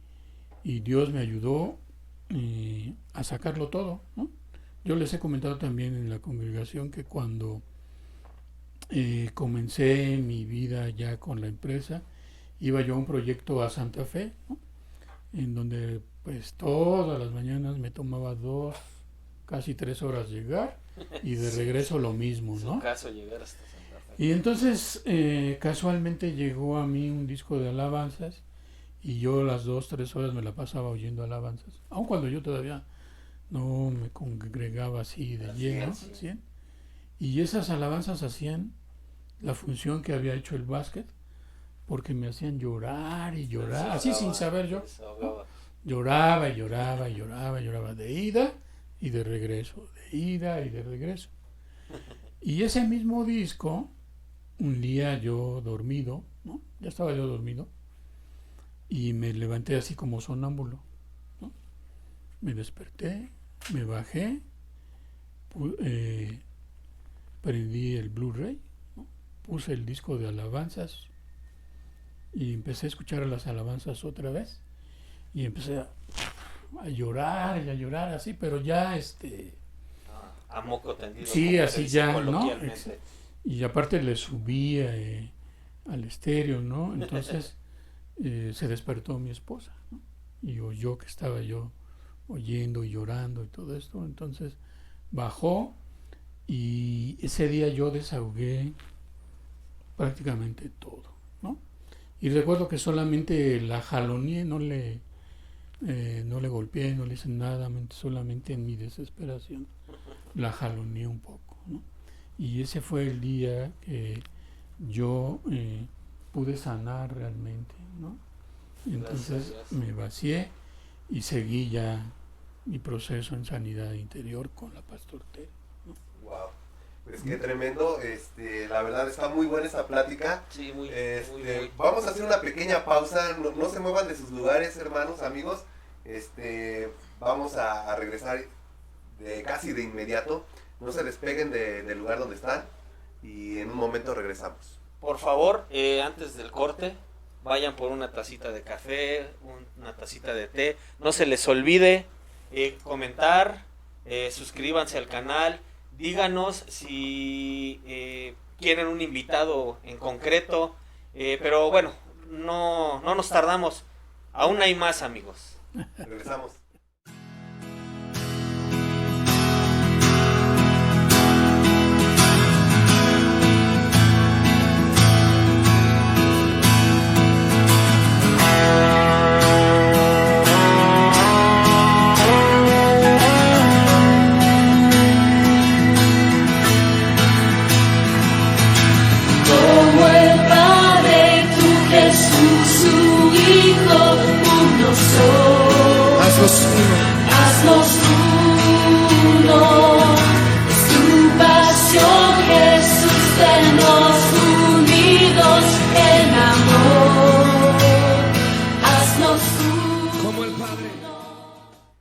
Dios me ayudó a sacarlo todo, ¿no? Yo les he comentado también en la congregación que cuando comencé mi vida ya con la empresa, iba yo a un proyecto a Santa Fe, ¿no? En donde pues todas las mañanas me tomaba 2, casi 3 horas llegar y de Sí, regreso lo mismo, su ¿no? caso llegar hasta Santa Fe. Y entonces casualmente llegó a mí un disco de alabanzas y yo las 2, 3 horas me la pasaba oyendo alabanzas, aun cuando yo todavía no me congregaba así de Así lleno, es. al 100. Y esas alabanzas hacían la función que había hecho el básquet, porque me hacían llorar y Se llorar, así sin desahogaba, saber se yo, ¿no? desahogaba. Lloraba y lloraba y lloraba y lloraba, de ida y de regreso, de ida y de regreso. Y ese mismo disco, un día yo dormido, ¿no? Ya estaba yo dormido, y me levanté así como sonámbulo, ¿no? Me desperté, me bajé, prendí el Blu-ray, ¿no? puse el disco de alabanzas y empecé a escuchar las alabanzas otra vez y empecé a llorar y a llorar así, pero ya a moco tendido. Sí, así ya, ¿no? Coloquialmente. Y aparte le subí al estéreo, ¿no? Entonces se despertó mi esposa, ¿no? Y oyó que estaba yo oyendo y llorando y todo esto. Entonces bajó y ese día yo desahogué prácticamente todo, ¿no? Y recuerdo que solamente la jaloneé, no le golpeé, no le hice nada, solamente en mi desesperación la jaloneé un poco, ¿no? Y ese fue el día que yo pude sanar realmente, ¿no? Entonces me vacié y seguí ya mi proceso en sanidad interior con la Pastor Tere, ¿no? Wow, pues qué tremendo, la verdad está muy buena esa plática. Sí, muy. Vamos a hacer una pequeña pausa, no se muevan de sus lugares, hermanos, amigos. Vamos a regresar casi de inmediato. No se despeguen del lugar donde están y en un momento regresamos. Por favor, antes del corte, vayan por una tacita de café, una tacita de té. No se les olvide comentar, suscríbanse al canal, díganos si quieren un invitado en concreto. Pero bueno, no nos tardamos. Aún hay más, amigos. Regresamos. Haznos uno, es tu pasión, Jesús, tennos unidos en amor. Haznos uno. Como el Padre.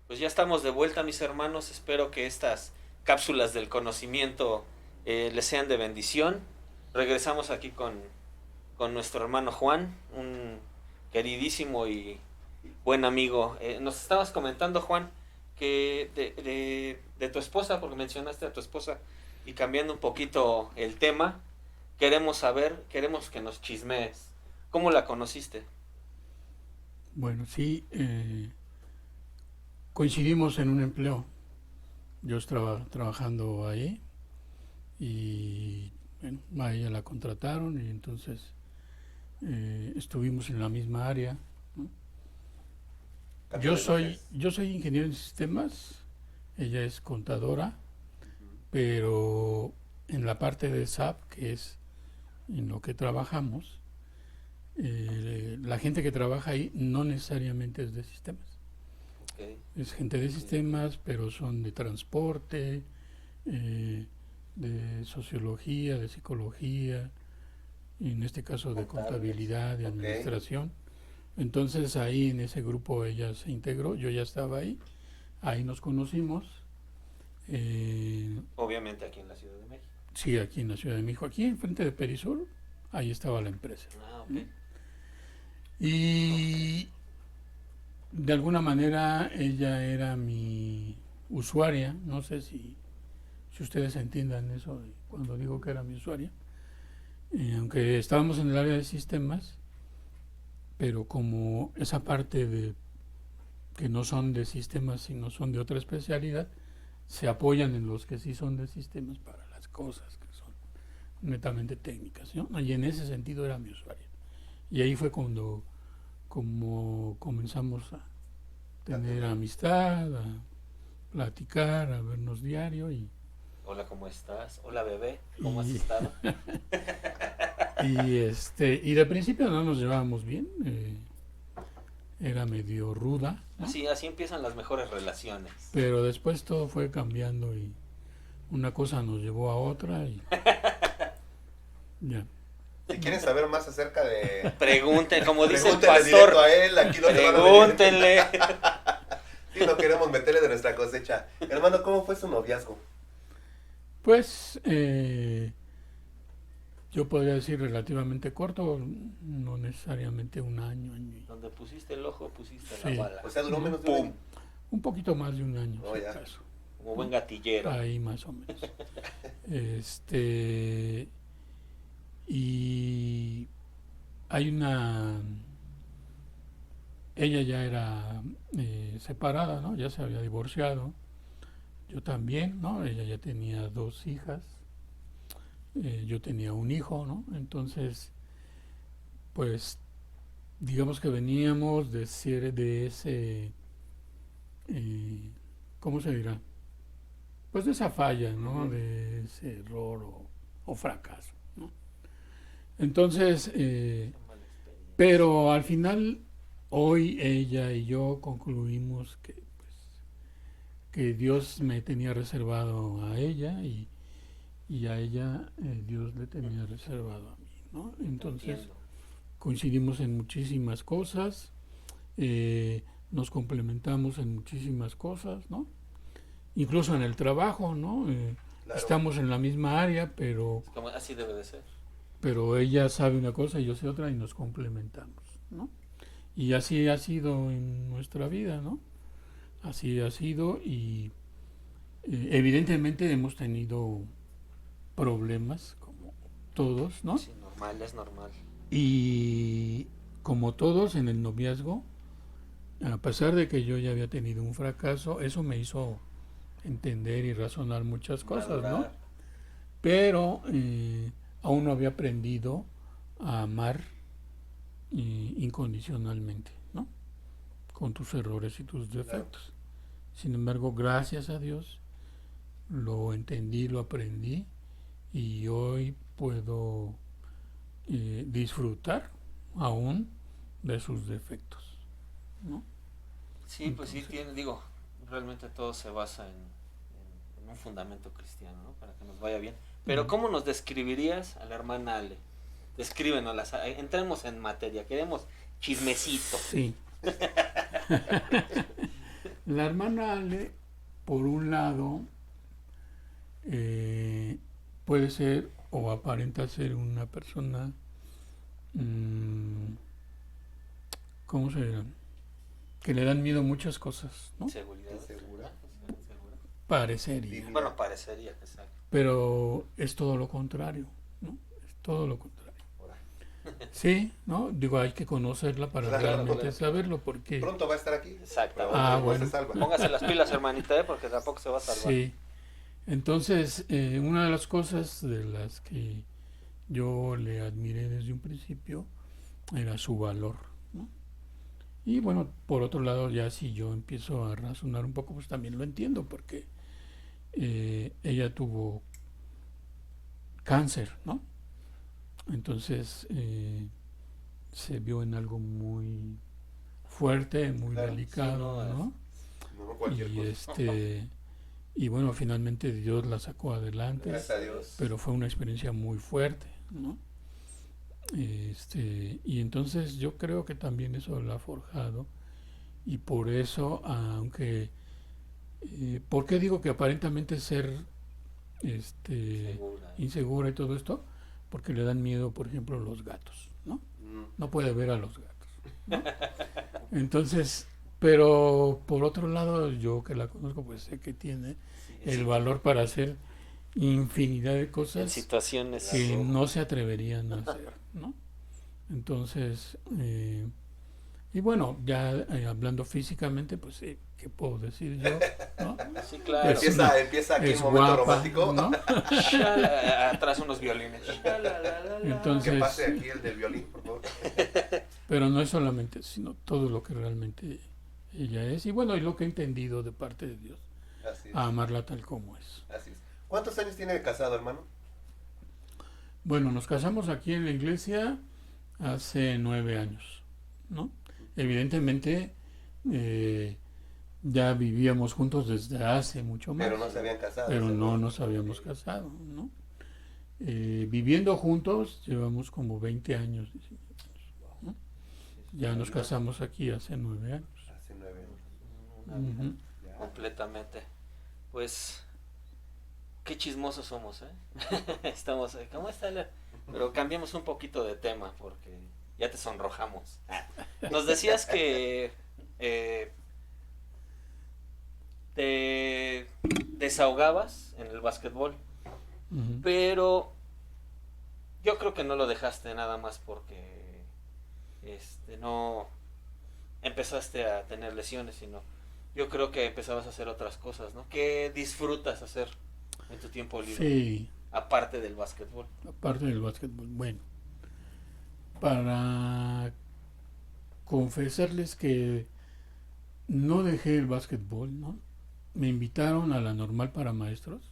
Pues ya estamos de vuelta, mis hermanos. Espero que estas cápsulas del conocimiento les sean de bendición. Regresamos aquí con nuestro hermano Juan, un queridísimo y buen amigo. Nos estabas comentando, Juan, que de tu esposa, porque mencionaste a tu esposa, y cambiando un poquito el tema, queremos que nos chismees. ¿Cómo la conociste? Bueno, sí, coincidimos en un empleo. Yo estaba trabajando ahí y bueno, a ella la contrataron y entonces estuvimos en la misma área, ¿no? Yo soy ingeniero en sistemas, ella es contadora, pero en la parte de SAP, que es en lo que trabajamos, la gente que trabaja ahí no necesariamente es de sistemas. Okay. Es gente de sistemas, pero son de transporte, de sociología, de psicología, y en este caso de contabilidad, de administración. Entonces ahí en ese grupo ella se integró, yo ya estaba ahí nos conocimos. Obviamente aquí en la Ciudad de México. Sí, aquí en la Ciudad de México, aquí enfrente de Perisur, ahí estaba la empresa. Okay. Y de alguna manera ella era mi usuaria, no sé si ustedes entiendan eso cuando digo que era mi usuaria, aunque estábamos en el área de sistemas, pero como esa parte de que no son de sistemas sino son de otra especialidad, se apoyan en los que sí son de sistemas para las cosas que son netamente técnicas, ¿no? Y en ese sentido era mi usuario. Y ahí fue como comenzamos a tener amistad, a platicar, a vernos diario y... Hola, ¿cómo estás? Hola, bebé, ¿cómo has estado? Y de principio no nos llevábamos bien, era medio ruda, ¿no? Así empiezan las mejores relaciones. Pero después todo fue cambiando y una cosa nos llevó a otra y ya. Si quieren saber más acerca de... Pregunten, como dice el pastor. A él, aquí no pregúntenle. Sí, no queremos meterle de nuestra cosecha. Hermano, ¿cómo fue su noviazgo? Pues yo podría decir relativamente corto, no necesariamente un año, año y... Donde pusiste el ojo, pusiste Sí. la bala. O sea, duró menos de un año. Un poquito más de un año, Oh, si ya. acaso. Como buen gatillero. Ahí más o menos. Y hay una... Ella ya era separada, ¿no? Ya se había divorciado. Yo también, ¿no? Ella ya tenía 2 hijas. Yo tenía un hijo, ¿no? Entonces, pues, digamos que veníamos de ser de ese... ¿cómo se dirá? Pues de esa falla, ¿no? De ese error o fracaso, ¿no? Entonces, pero al final, hoy ella y yo concluimos que, pues, que Dios me tenía reservado a ella y a ella Dios le tenía reservado a mí, ¿no? Entonces, Entiendo. coincidimos en muchísimas cosas, nos complementamos en muchísimas cosas, ¿no? Incluso en el trabajo, ¿no? Claro. Estamos en la misma área, Como así debe de ser. pero ella sabe una cosa y yo sé otra y nos complementamos, ¿no? Y así ha sido en nuestra vida, ¿no? Así ha sido y evidentemente hemos tenido problemas, como todos, ¿no? Sí, normal, es normal. Y como todos en el noviazgo, a pesar de que yo ya había tenido un fracaso, eso me hizo entender y razonar muchas cosas, ¿no? Madurar. Pero aún no había aprendido a amar incondicionalmente, ¿no? Con tus errores y tus defectos. Sin embargo, gracias a Dios, lo entendí, lo aprendí y hoy puedo disfrutar aún de sus defectos, ¿no? Sí, pues sí, digo, realmente todo se basa en un fundamento cristiano, ¿no? Para que nos vaya bien. Pero ¿cómo nos describirías a la hermana Ale? Descríbenos, entremos en materia, queremos chismecito. Sí. La hermana Ale, por un lado, puede ser o aparenta ser una persona, ¿cómo se dirá? Que le dan miedo muchas cosas, ¿no? Seguridad. ¿Segura? Parecería. Bueno, parecería que exacto. Pero es todo lo contrario, ¿no? Es todo lo contrario. Sí, ¿no? Digo, hay que conocerla para Claro, realmente claro. saberlo, porque... Pronto va a estar aquí. Exactamente. Ah, No bueno. se salva. Póngase las pilas, hermanita, porque tampoco se va a salvar. Sí. Entonces, una de las cosas de las que yo le admiré desde un principio era su valor, ¿no? Y bueno, por otro lado, ya si yo empiezo a razonar un poco, pues también lo entiendo, porque ella tuvo cáncer, ¿no? Entonces se vio en algo muy fuerte, muy Claro, delicado, sí, ¿no? No cualquier Y cosa. y bueno, finalmente Dios la sacó adelante, Gracias a Dios. pero fue una experiencia muy fuerte, ¿no? Y entonces yo creo que también eso la ha forjado y por eso, aunque ¿por qué digo que aparentemente ser Segura. insegura y todo esto? Porque le dan miedo, por ejemplo, los gatos, ¿no? Mm. No puede ver a los gatos, ¿no? Entonces, pero por otro lado, yo que la conozco, pues sé que tiene el valor para hacer infinidad de En cosas situaciones que no se atreverían a hacer, ¿no? Entonces, y bueno, ya hablando físicamente, pues ¿qué puedo decir yo? ¿No? Sí, claro. Es Empieza aquí el es momento guapa, romántico. ¿no? Atrás unos violines. Entonces, Que pase aquí el del violín, por favor. pero no es solamente, sino todo lo que realmente ella es, y bueno, y lo que he entendido de parte de Dios, Así es. a amarla tal como es. Así es. ¿Cuántos años tiene de casado, hermano? Bueno, nos casamos aquí en la iglesia hace 9 años, ¿no? Evidentemente, ya vivíamos juntos desde hace mucho más, Pero no se habían casado. pero no seguro. nos habíamos casado, ¿no? Viviendo juntos llevamos como 20 años, 19 años, ¿no? Ya nos casamos aquí hace 9 años. Hace 9 años. Una vida Ujú. Ya. completamente. Pues Qué chismosos somos, Estamos, ¿cómo está Pero cambiamos un poquito de tema porque ya te sonrojamos. Nos decías que te desahogabas en el básquetbol, pero yo creo que no lo dejaste nada más porque no empezaste a tener lesiones, sino yo creo que empezabas a hacer otras cosas, ¿no? ¿Qué disfrutas hacer en tu tiempo libre? Sí. Aparte del básquetbol. Aparte del básquetbol. Bueno, para confesarles que no dejé el básquetbol, ¿no? Me invitaron a la normal para maestros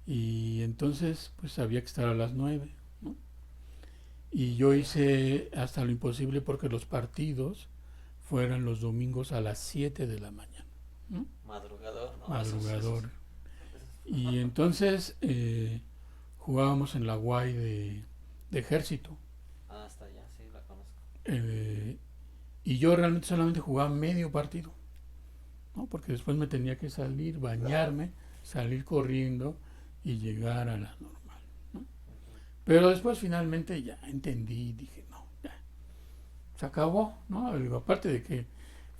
y entonces pues había que estar a las 9, ¿no? Y yo hice hasta lo imposible porque los partidos fueran los domingos a las 7 de la mañana, ¿no? Madrugador, ¿no? Madrugador. Y entonces jugábamos en la UAI de Ejército. Ah, hasta allá, sí, la conozco. Y yo realmente solamente jugaba medio partido, ¿no? Porque después me tenía que salir, bañarme, salir corriendo y llegar a la normal, ¿no? Pero después finalmente ya entendí y dije, no, ya, se acabó, ¿no? Aparte de que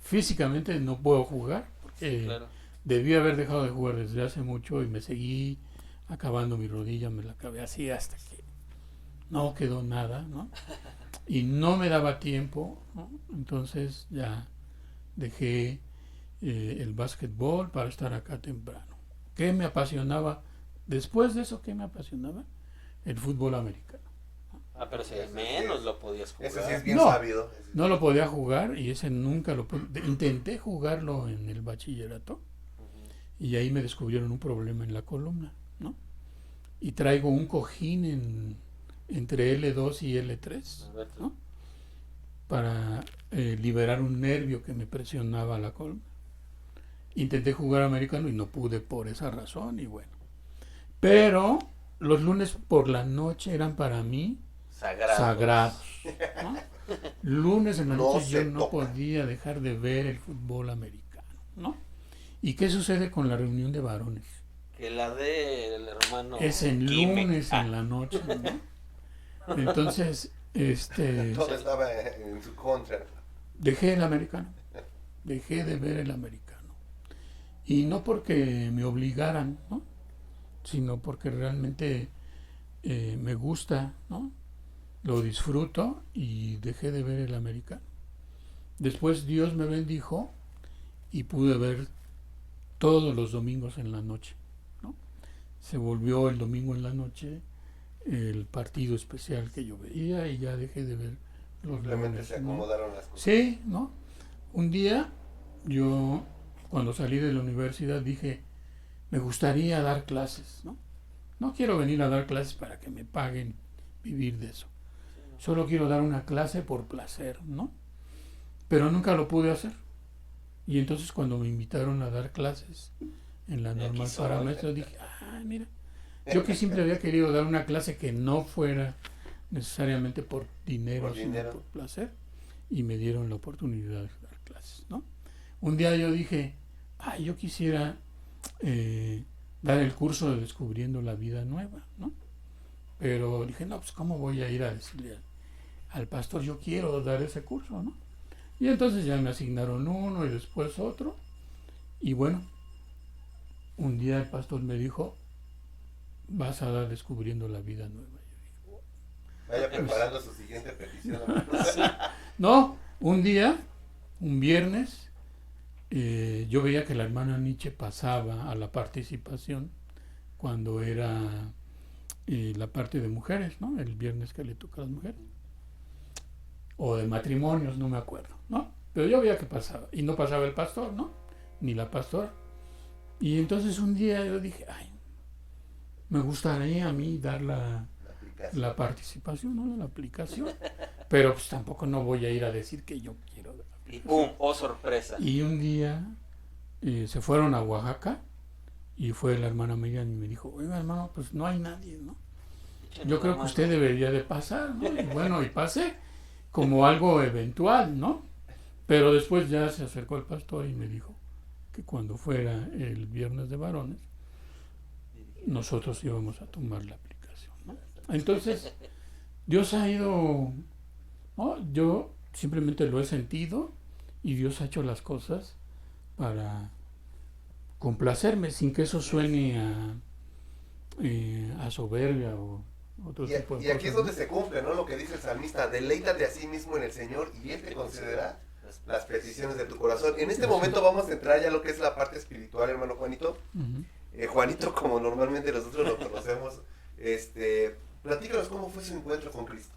físicamente no puedo jugar, porque... Sí, claro. Debí haber dejado de jugar desde hace mucho y me seguí acabando mi rodilla, me la acabé así hasta que no quedó nada, ¿no? Y no me daba tiempo, ¿no? Entonces ya dejé el básquetbol para estar acá temprano. ¿Qué me apasionaba? Después de eso, ¿qué me apasionaba? El fútbol americano. Ah, pero si al menos lo podías jugar. Ese sí es bien sabido. No lo podía jugar y ese nunca lo intenté jugarlo en el bachillerato. Y ahí me descubrieron un problema en la columna, ¿no? Y traigo un cojín entre L2 y L3, ¿no? Para liberar un nervio que me presionaba la columna. Intenté jugar americano y no pude por esa razón y bueno. Pero los lunes por la noche eran para mí sagrados, ¿no? Lunes en la noche yo no podía dejar de ver el fútbol americano, ¿no? ¿Y qué sucede con la reunión de varones? Que la del hermano es en Quime. Lunes en la noche, ¿no? Entonces, todo estaba en su contra. Dejé el americano. Dejé de ver el americano. Y no porque me obligaran, ¿no? Sino porque realmente me gusta, ¿no? Lo disfruto y dejé de ver el americano. Después Dios me bendijo y pude ver todos los domingos en la noche, ¿no? Se volvió el domingo en la noche el partido especial que yo veía y ya dejé de ver los Simplemente se acomodaron las cosas. Sí, ¿no? Un día yo, cuando salí de la universidad, dije, me gustaría dar clases, ¿no? No quiero venir a dar clases para que me paguen vivir de eso. Solo quiero dar una clase por placer, ¿no? Pero nunca lo pude hacer. Y entonces cuando me invitaron a dar clases en la normal para maestros, dije, mira, yo que siempre había querido dar una clase que no fuera necesariamente por dinero, sino por placer, y me dieron la oportunidad de dar clases, ¿no? Un día yo dije, yo quisiera dar el curso de Descubriendo la Vida Nueva, ¿no? Pero dije, no, pues ¿cómo voy a ir a decirle al pastor, yo quiero dar ese curso, ¿no? Y entonces ya me asignaron uno y después otro. Y bueno, un día el pastor me dijo, vas a dar Descubriendo la Vida Nueva. Vaya preparando su siguiente petición. Sí. No, un día, un viernes, yo veía que la hermana Nietzsche pasaba a la participación cuando era la parte de mujeres, ¿no? El viernes que le toca a las mujeres. O de matrimonios, no me acuerdo, ¿no? Pero yo veía que pasaba, y no pasaba el pastor, ¿no? Ni la pastora. Y entonces un día yo dije, me gustaría a mí dar la participación, ¿no? La aplicación. Pero pues tampoco no voy a ir a decir que yo quiero dar la aplicación. Y ¡pum! ¡Oh, sorpresa! Y un día se fueron a Oaxaca y fue la hermana Miriam y me dijo, oiga hermano, pues no hay nadie, ¿no? Yo creo que usted debería de pasar, ¿no? Y bueno, y pasé como algo eventual, ¿no? Pero después ya se acercó el pastor y me dijo que cuando fuera el viernes de varones, nosotros íbamos a tomar la aplicación, ¿no? Entonces, Dios ha ido, ¿no? Yo simplemente lo he sentido y Dios ha hecho las cosas para complacerme sin que eso suene a soberbia o otro tipo de cosas. Y aquí es donde se cumple, ¿no? Lo que dice el salmista: deleítate a sí mismo en el Señor y Él te concederá las peticiones de tu corazón. En este momento vamos a entrar ya a lo que es la parte espiritual, hermano Juanito. Juanito, como normalmente nosotros lo conocemos, platícanos cómo fue su encuentro con Cristo.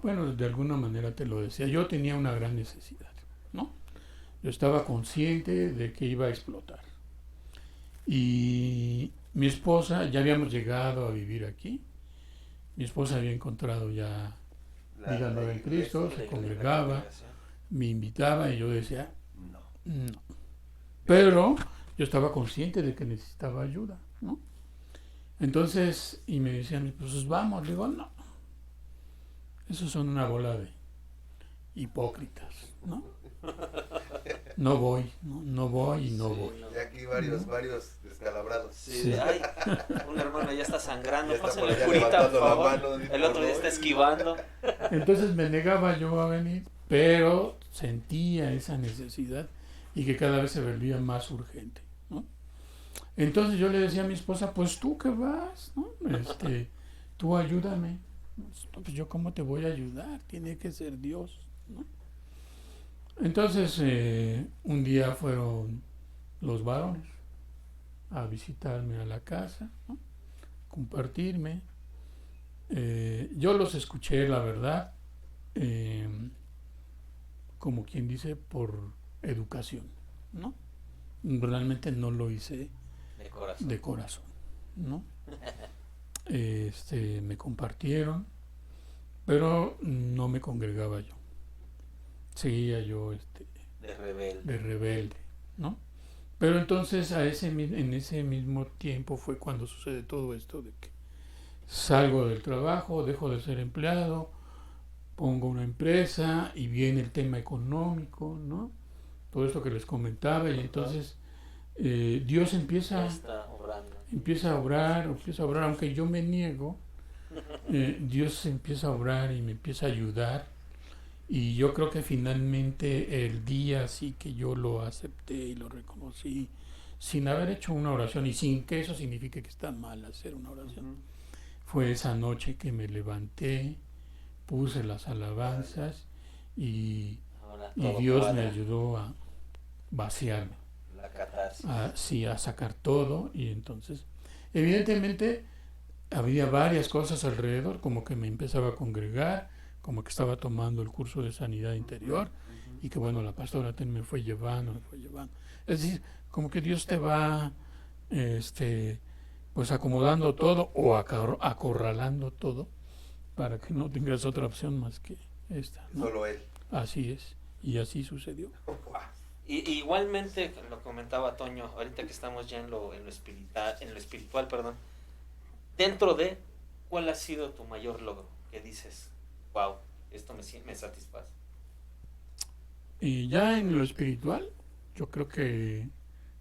Bueno, de alguna manera te lo decía, yo tenía una gran necesidad, ¿no? Yo estaba consciente de que iba a explotar. Y mi esposa, ya habíamos llegado a vivir aquí, mi esposa había encontrado ya vida nueva en Cristo, se congregaba, me invitaba y yo decía, no. Pero yo estaba consciente de que necesitaba ayuda, ¿no? Entonces, y me decían, pues vamos, digo, no. Esos son una bola de hipócritas, ¿no? No voy. Y aquí varios descalabrados. Sí. Ay, un hermano ya está sangrando, Ya está por pásenle allá curita, por levantando la favor. mano, El otro ya está esquivando. Entonces me negaba yo a venir, pero sentía esa necesidad y que cada vez se volvía más urgente, ¿no? Entonces yo le decía a mi esposa, pues tú que vas, ¿no? Tú ayúdame. Pues yo cómo te voy a ayudar, tiene que ser Dios, ¿no? Entonces un día fueron los varones a visitarme a la casa, ¿no? Compartirme. Yo los escuché, la verdad, como quien dice, por educación, ¿no? Realmente no lo hice de corazón, ¿no? Me compartieron, pero no me congregaba yo. Seguía yo de rebelde, ¿no? Pero entonces en ese mismo tiempo fue cuando sucede todo esto de que salgo del trabajo, dejo de ser empleado, pongo una empresa y viene el tema económico, ¿no? Todo esto que les comentaba, y entonces Dios empieza a obrar, aunque yo me niego, Dios empieza a obrar y me empieza a ayudar. Y yo creo que finalmente el día sí que yo lo acepté y lo reconocí, sin haber hecho una oración y sin que eso signifique que está mal hacer una oración. Fue esa noche que me levanté, puse las alabanzas y Dios me ayudó a vaciarme, a sacar todo. Y entonces, evidentemente, había varias cosas alrededor, como que me empezaba a congregar, como que estaba tomando el curso de sanidad interior, y que bueno, la pastora me fue llevando. Es decir, como que Dios te va pues acomodando todo o acorralando todo para que no tengas otra opción más que esta, ¿no? Solo Él. Así es, y así sucedió. Y igualmente lo comentaba Toño, ahorita que estamos ya en lo espiritual, perdón. Dentro de, ¿cuál ha sido tu mayor logro? Que dices, wow, esto me satisface. Y ya en lo espiritual, yo creo que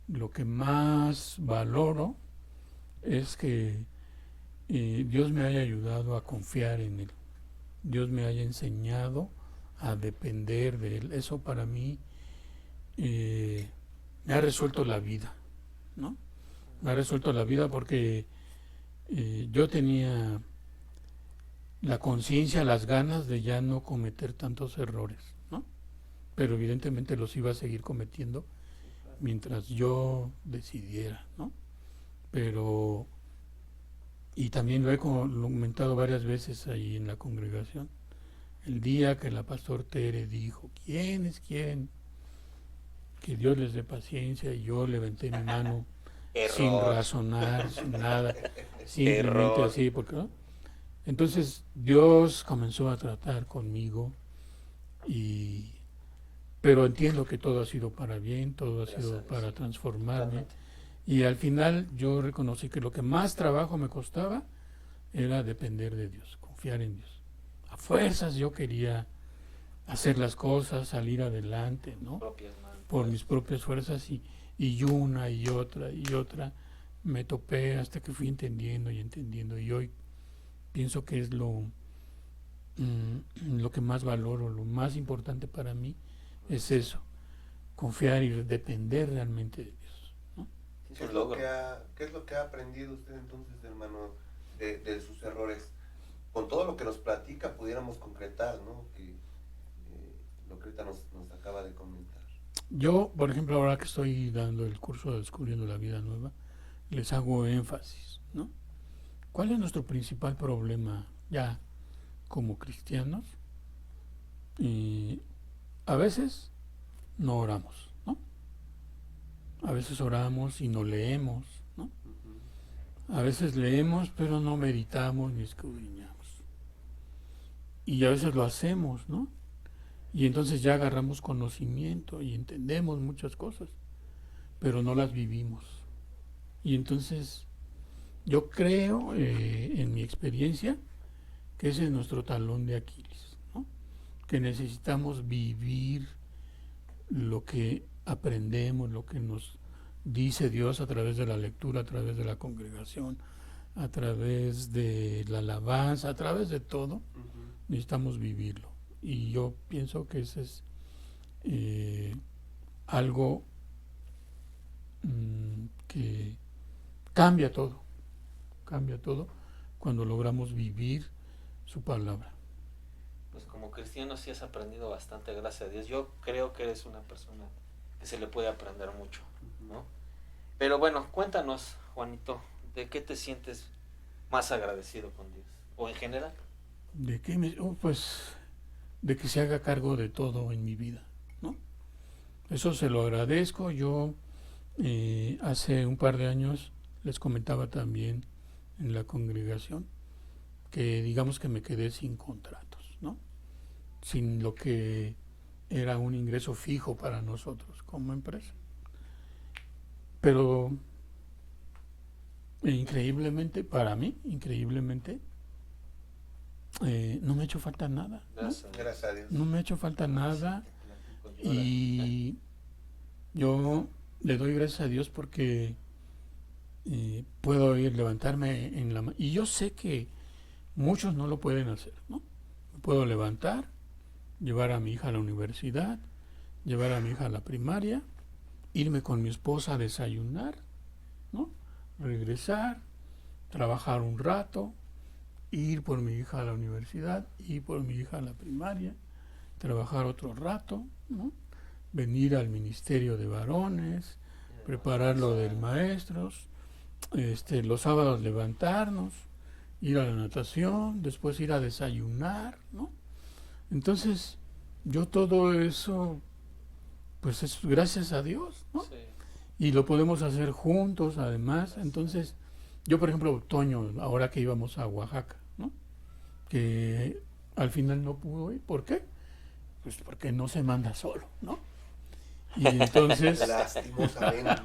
lo que más valoro es que Dios me haya ayudado a confiar en Él. Dios me haya enseñado a depender de Él. Eso para mí me ha resuelto la vida, ¿no? Me ha resuelto la vida porque yo tenía la conciencia, las ganas de ya no cometer tantos errores, ¿no? Pero evidentemente los iba a seguir cometiendo mientras yo decidiera, ¿no? Pero, y también lo he comentado varias veces ahí en la congregación, el día que la pastor Tere dijo, ¿quiénes quieren que Dios les dé paciencia? Y yo levanté mi mano sin razonar, sin nada, simplemente así, porque ¿no? Entonces Dios comenzó a tratar conmigo, pero entiendo que todo ha sido para bien, todo ha sido para transformarme, y al final yo reconocí que lo que más trabajo me costaba era depender de Dios, confiar en Dios. A fuerzas yo quería hacer las cosas, salir adelante, ¿no? Por mis propias fuerzas, y una y otra, me topé hasta que fui entendiendo y hoy pienso que es lo que más valoro, lo más importante para mí es eso, confiar y depender realmente de Dios, ¿no? ¿Qué es lo que ha aprendido usted entonces, hermano, de sus errores? Con todo lo que nos platica pudiéramos concretar, ¿no? Lo que ahorita nos acaba de comentar. Yo, por ejemplo, ahora que estoy dando el curso de Descubriendo la Vida Nueva, les hago énfasis, ¿no? ¿Cuál es nuestro principal problema ya como cristianos? A veces no oramos, ¿no? A veces oramos y no leemos, ¿no? A veces leemos pero no meditamos ni escudriñamos. Y a veces lo hacemos, ¿no? Y entonces ya agarramos conocimiento y entendemos muchas cosas, pero no las vivimos. Y entonces yo creo, en mi experiencia, que ese es nuestro talón de Aquiles, ¿no? Que necesitamos vivir lo que aprendemos, lo que nos dice Dios a través de la lectura, a través de la congregación, a través de la alabanza, a través de todo, necesitamos vivirlo. Y yo pienso que ese es algo que cambia todo cuando logramos vivir su palabra. Pues como cristiano sí has aprendido bastante, gracias a Dios. Yo creo que eres una persona que se le puede aprender mucho, ¿no? Pero bueno, cuéntanos, Juanito, ¿de qué te sientes más agradecido con Dios? ¿O en general? ¿De qué pues de que se haga cargo de todo en mi vida, ¿no? Eso se lo agradezco. Yo hace un par de años les comentaba también en la congregación que digamos que me quedé sin contratos, ¿no? Sin lo que era un ingreso fijo para nosotros como empresa. Pero increíblemente, para mí, no me ha hecho falta nada, ¿no? Gracias a Dios. No me ha hecho falta nada y yo le doy gracias a Dios porque puedo ir levantarme y yo sé que muchos no lo pueden hacer, ¿no? Me puedo levantar, llevar a mi hija a la universidad, llevar a mi hija a la primaria, irme con mi esposa a desayunar, ¿no? Regresar, trabajar un rato, ir por mi hija a la universidad, ir por mi hija a la primaria, trabajar otro rato, ¿no? Venir al ministerio de varones, preparar lo de maestros, los sábados levantarnos, ir a la natación, después ir a desayunar, ¿no? Entonces, yo todo eso, pues es gracias a Dios, ¿no? Sí. Y lo podemos hacer juntos, además. Entonces, yo, por ejemplo, Toño, ahora que íbamos a Oaxaca, ¿no? Que al final no pudo ir. ¿Por qué? Pues porque no se manda solo, ¿no? Y entonces, lastimosamente.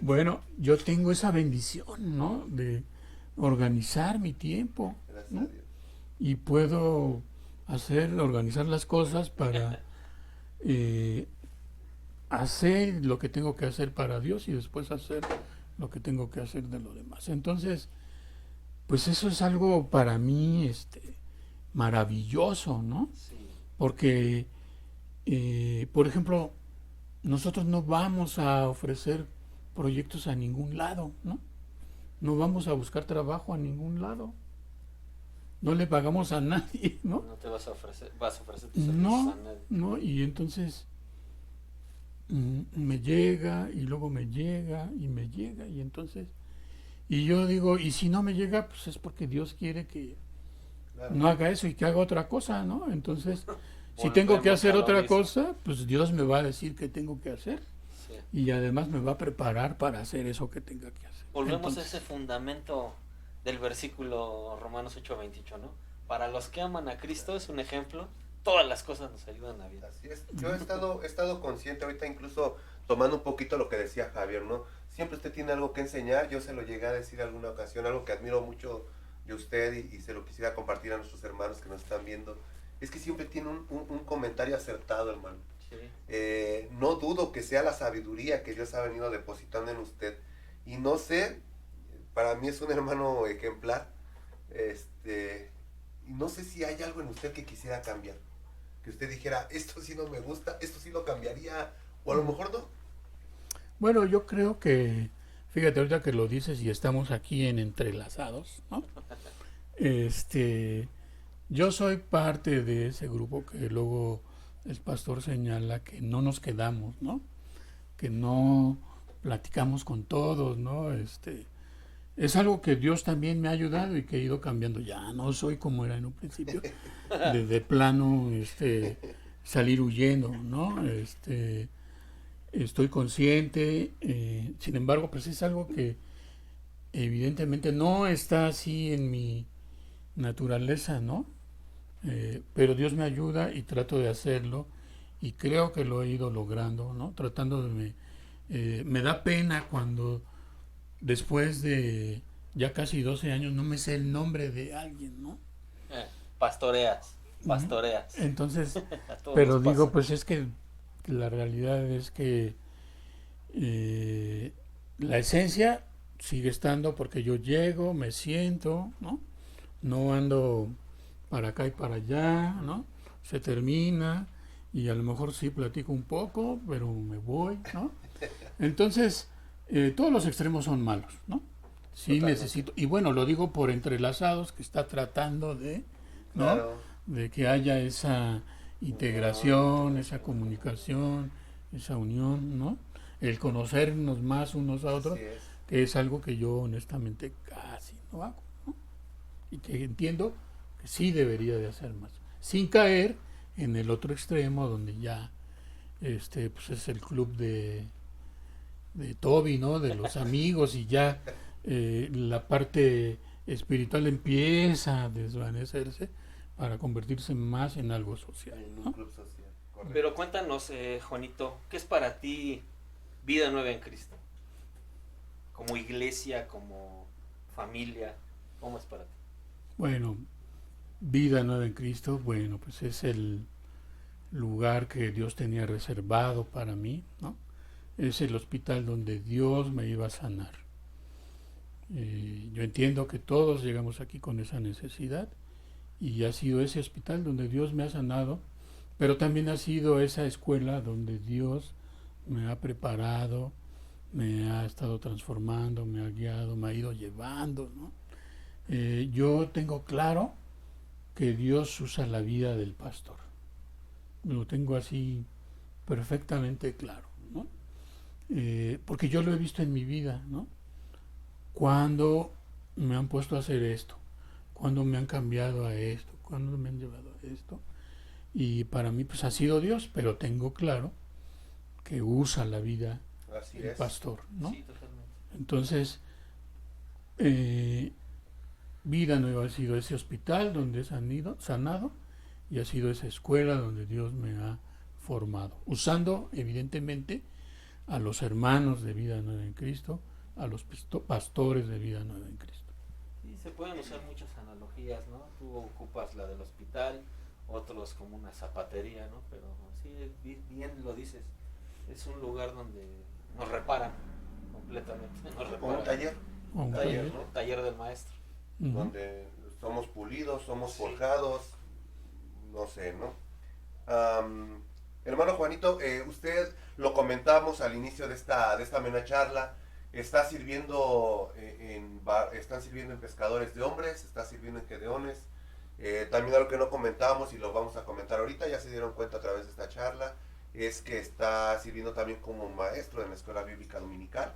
Bueno, yo tengo esa bendición, ¿no? De organizar mi tiempo, ¿no? Y puedo organizar las cosas para hacer lo que tengo que hacer para Dios y después hacer lo que tengo que hacer de lo demás. Entonces, pues eso es algo para mí maravilloso, ¿no? Sí. Porque, por ejemplo, nosotros no vamos a ofrecer proyectos a ningún lado, ¿no? No vamos a buscar trabajo a ningún lado. No le pagamos a nadie, ¿no? No te vas a ofrecer tus servicios a nadie. No, y entonces me llega y luego me llega y entonces y yo digo, y si no me llega, pues es porque Dios quiere que no haga eso y que haga otra cosa, ¿no? Entonces, si tengo que hacer otra cosa, pues Dios me va a decir qué tengo que hacer. Sí. Y además me va a preparar para hacer eso que tenga que hacer. Volvemos a ese fundamento del versículo Romanos 8:28, ¿no? Para los que aman a Cristo es un ejemplo, todas las cosas nos ayudan a la vida. Así es. Yo he estado consciente ahorita, incluso tomando un poquito lo que decía Javier, ¿no? Siempre usted tiene algo que enseñar. Yo se lo llegué a decir alguna ocasión, algo que admiro mucho de usted y se lo quisiera compartir a nuestros hermanos que nos están viendo. Es que siempre tiene un comentario acertado, hermano. Sí. No dudo que sea la sabiduría que Dios ha venido depositando en usted y no sé, para mí es un hermano ejemplar, y no sé si hay algo en usted que quisiera cambiar, que usted dijera, esto sí no me gusta, esto sí lo cambiaría, o a lo mejor no. Bueno, yo creo que, fíjate, ahorita que lo dices y estamos aquí en Entrelazados, ¿no? Yo soy parte de ese grupo que luego el pastor señala que no nos quedamos, ¿no? Que no platicamos con todos, ¿no? Es algo que Dios también me ha ayudado y que he ido cambiando. Ya no soy como era en un principio, de plano, salir huyendo, ¿no? Estoy consciente, sin embargo, pues es algo que evidentemente no está así en mi naturaleza, ¿no? Pero Dios me ayuda y trato de hacerlo y creo que lo he ido logrando, ¿no? Tratando me da pena cuando después de ya casi 12 años no me sé el nombre de alguien, ¿no? Pastoreas. Entonces, pero digo, pues es que la realidad es que la esencia sigue estando porque yo llego, me siento, ¿no? No ando para acá y para allá, ¿no? Se termina y a lo mejor sí platico un poco, pero me voy, ¿no? Entonces, todos los extremos son malos, ¿no? Sí necesito, y bueno, lo digo por Entrelazados, que está tratando de, ¿no? Claro. De que haya esa integración, esa comunicación, esa unión, ¿no? El conocernos más unos a otros, que es algo que yo honestamente casi no hago, ¿no? Y que entiendo que sí debería de hacer más, sin caer en el otro extremo donde ya pues es el club de Toby, ¿no? De los amigos y ya la parte espiritual empieza a desvanecerse para convertirse más en algo social, ¿no? En un club social, correcto. Pero cuéntanos, Juanito, ¿qué es para ti vida nueva en Cristo? Como iglesia, como familia, ¿cómo es para ti? Bueno, vida nueva en Cristo, bueno, pues es el lugar que Dios tenía reservado para mí, ¿no? Es el hospital donde Dios me iba a sanar. Yo entiendo que todos llegamos aquí con esa necesidad y ha sido ese hospital donde Dios me ha sanado, pero también ha sido esa escuela donde Dios me ha preparado, me ha estado transformando, me ha guiado, me ha ido llevando, ¿no? Yo tengo claro que Dios usa la vida del pastor. Lo tengo así perfectamente claro, ¿no? Porque yo lo he visto en mi vida, ¿no? Cuando me han puesto a hacer esto, cuando me han cambiado a esto, cuando me han llevado a esto. Y para mí pues ha sido Dios, pero tengo claro que usa la vida del pastor, ¿no? Sí, totalmente. Entonces, vida nueva ha sido ese hospital donde he sanado y ha sido esa escuela donde Dios me ha formado, usando evidentemente a los hermanos de vida nueva en Cristo, a los pastores de vida nueva en Cristo. Sí, se pueden usar muchas analogías, ¿no? Tú ocupas la del hospital, otros como una zapatería, ¿no? Pero sí, bien lo dices, es un lugar donde nos reparan completamente. Como un taller. Un taller, ¿no? Taller del maestro. Uh-huh. Donde somos pulidos, somos forjados, no sé, ¿no? Hermano Juanito, usted lo comentamos al inicio de esta amena charla, está sirviendo están sirviendo en Pescadores de Hombres, está sirviendo en Gedeones. También algo que no comentábamos y lo vamos a comentar ahorita, ya se dieron cuenta a través de esta charla, es que está sirviendo también como maestro en la escuela bíblica dominical.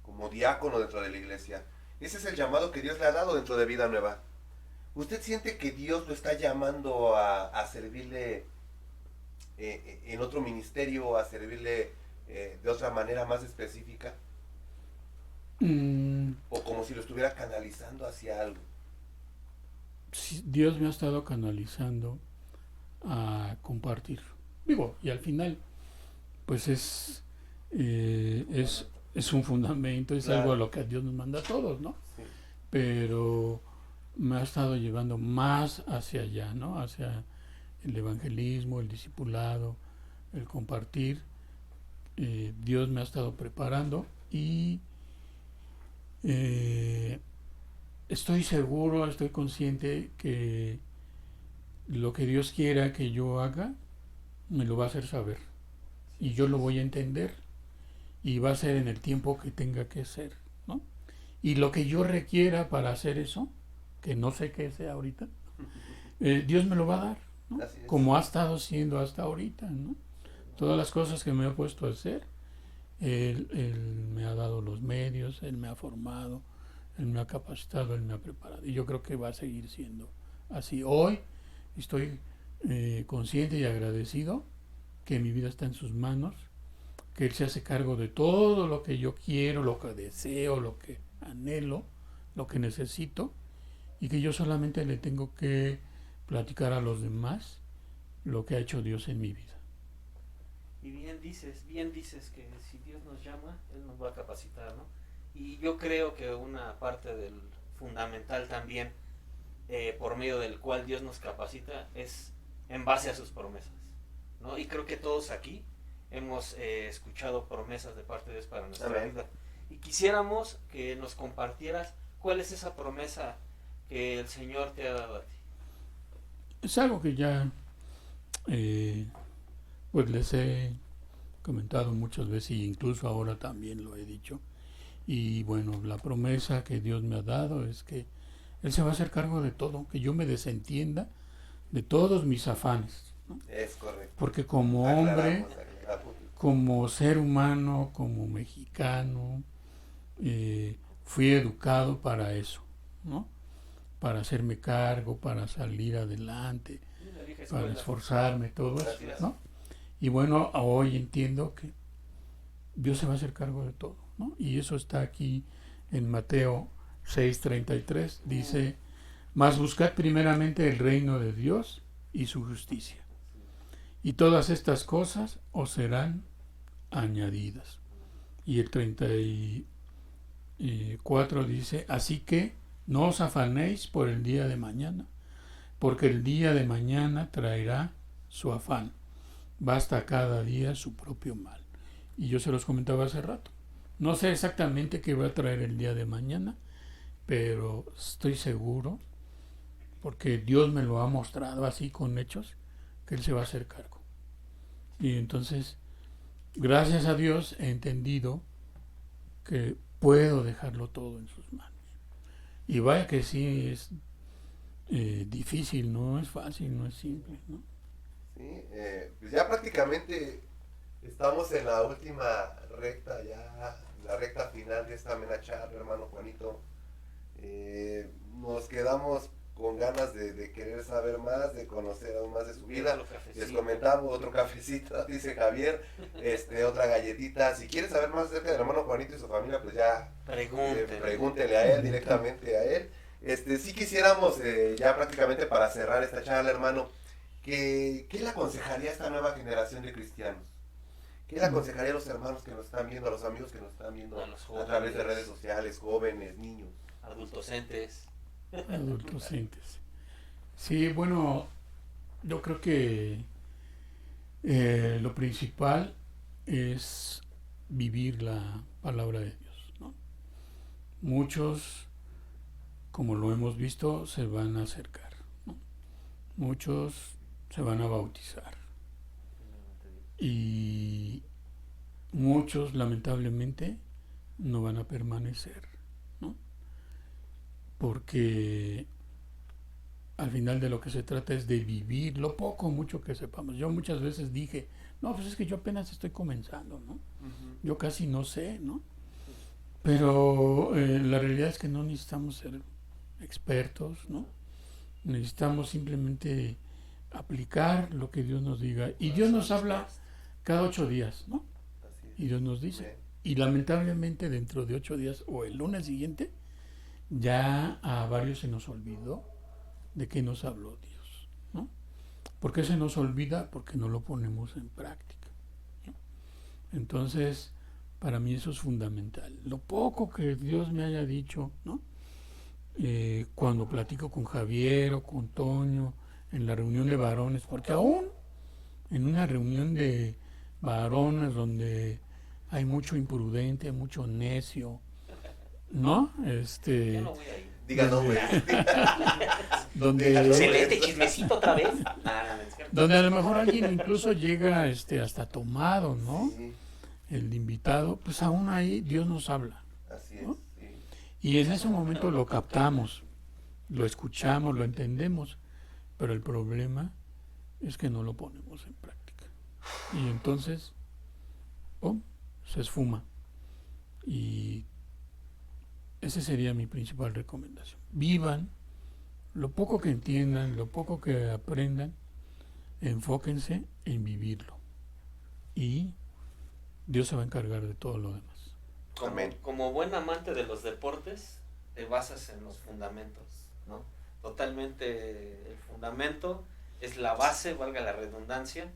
Como diácono dentro de la iglesia. Ese es el llamado que Dios le ha dado dentro de Vida Nueva. ¿Usted siente que Dios lo está llamando a servirle en otro ministerio, a servirle de otra manera más específica? O como si lo estuviera canalizando hacia algo. Sí, Dios me ha estado canalizando a compartir. Digo, y al final, pues es un fundamento, es claro. algo a lo que Dios nos manda a todos, ¿no? Sí. Pero me ha estado llevando más hacia allá, ¿no? Hacia el evangelismo, el discipulado, el compartir. Dios me ha estado preparando y estoy seguro, estoy consciente que lo que Dios quiera que yo haga, me lo va a hacer saber. Y yo lo voy a entender. Y va a ser en el tiempo que tenga que ser, ¿no? Y lo que yo requiera para hacer eso, que no sé qué sea ahorita, Dios me lo va a dar, ¿no? Como ha estado siendo hasta ahorita, ¿no? Todas las cosas que me ha puesto a hacer, Él me ha dado los medios, Él me ha formado, Él me ha capacitado, Él me ha preparado. Y yo creo que va a seguir siendo así. Hoy estoy consciente y agradecido que mi vida está en sus manos, que Él se hace cargo de todo lo que yo quiero, lo que deseo, lo que anhelo, lo que necesito, y que yo solamente le tengo que platicar a los demás lo que ha hecho Dios en mi vida. Y bien dices que si Dios nos llama, Él nos va a capacitar, ¿no? Y yo creo que una parte del fundamental también, por medio del cual Dios nos capacita, es en base a sus promesas, ¿no? Y creo que todos aquí hemos escuchado promesas de parte de Dios para nuestra vida. Y quisiéramos que nos compartieras cuál es esa promesa que el Señor te ha dado a ti. Es algo que ya pues les he comentado muchas veces, y incluso ahora también lo he dicho. Y bueno, la promesa que Dios me ha dado es que Él se va a hacer cargo de todo, que yo me desentienda de todos mis afanes, ¿no? Es correcto. Porque como hombre, como ser humano, como mexicano, fui educado para eso, ¿no? Para hacerme cargo, para salir adelante, para esforzarme, todo eso, ¿no? Y bueno, hoy entiendo que Dios se va a hacer cargo de todo, ¿no? Y eso está aquí en Mateo 6:33, dice: mas buscad primeramente el reino de Dios y su justicia, y todas estas cosas os serán añadidas. Y el 34 dice: así que no os afanéis por el día de mañana, porque el día de mañana traerá su afán. Basta cada día su propio mal. Y yo se los comentaba hace rato. No sé exactamente qué va a traer el día de mañana, pero estoy seguro, porque Dios me lo ha mostrado así con hechos, que Él se va a hacer cargo. Y entonces, gracias a Dios, he entendido que puedo dejarlo todo en sus manos. Y vaya que sí es difícil, no es fácil, no es simple, ¿no? Sí, pues ya prácticamente estamos en la última recta, ya la recta final de esta amena charla, hermano Juanito. Nos quedamos con ganas de querer saber más, de conocer aún más de su vida. Les comentamos otro cafecito, dice Javier, otra galletita. Si quieres saber más acerca del hermano Juanito y su familia, pues ya pregúntele a él, directamente a él. Sí quisiéramos, ya prácticamente para cerrar esta charla, hermano, ¿qué le aconsejaría a esta nueva generación de cristianos? ¿Qué le aconsejaría a los hermanos que nos están viendo, a los amigos que nos están viendo a través de redes sociales, jóvenes, niños? Adultocentes. Sí, bueno, yo creo que lo principal es vivir la palabra de Dios, ¿no? Muchos, como lo hemos visto, se van a acercar, ¿no? Muchos se van a bautizar. Y muchos, lamentablemente, no van a permanecer, ¿no? Porque al final de lo que se trata es de vivir lo poco o mucho que sepamos. Yo muchas veces dije, no, pues es que yo apenas estoy comenzando, ¿no? Yo casi no sé, ¿no? Pero la realidad es que no necesitamos ser expertos, ¿no? Necesitamos simplemente aplicar lo que Dios nos diga. Y Dios nos habla cada 8 días, ¿no? Y Dios nos dice. Y lamentablemente dentro de 8 días o el lunes siguiente, ya a varios se nos olvidó de qué nos habló Dios, ¿no? ¿Por qué se nos olvida? Porque no lo ponemos en práctica, ¿no? Entonces, para mí eso es fundamental. Lo poco que Dios me haya dicho, ¿no? Cuando platico con Javier o con Toño, en la reunión de varones, porque aún en una reunión de varones donde hay mucho imprudente, mucho necio, ¿no? Yo no voy a ir. Diga nombre. Excelente chismecito otra vez. Donde a lo mejor alguien incluso llega hasta tomado, ¿no? Sí, El invitado, pues aún ahí Dios nos habla. así es. ¿No? Sí. Y en ese momento lo captamos, lo escuchamos, lo entendemos, pero el problema es que no lo ponemos en práctica. Y entonces, ¡pum!, se esfuma. Y esa sería mi principal recomendación. Vivan, lo poco que entiendan, lo poco que aprendan, enfóquense en vivirlo. Y Dios se va a encargar de todo lo demás. Como buen amante de los deportes, te basas en los fundamentos, ¿no? Totalmente el fundamento es la base, valga la redundancia,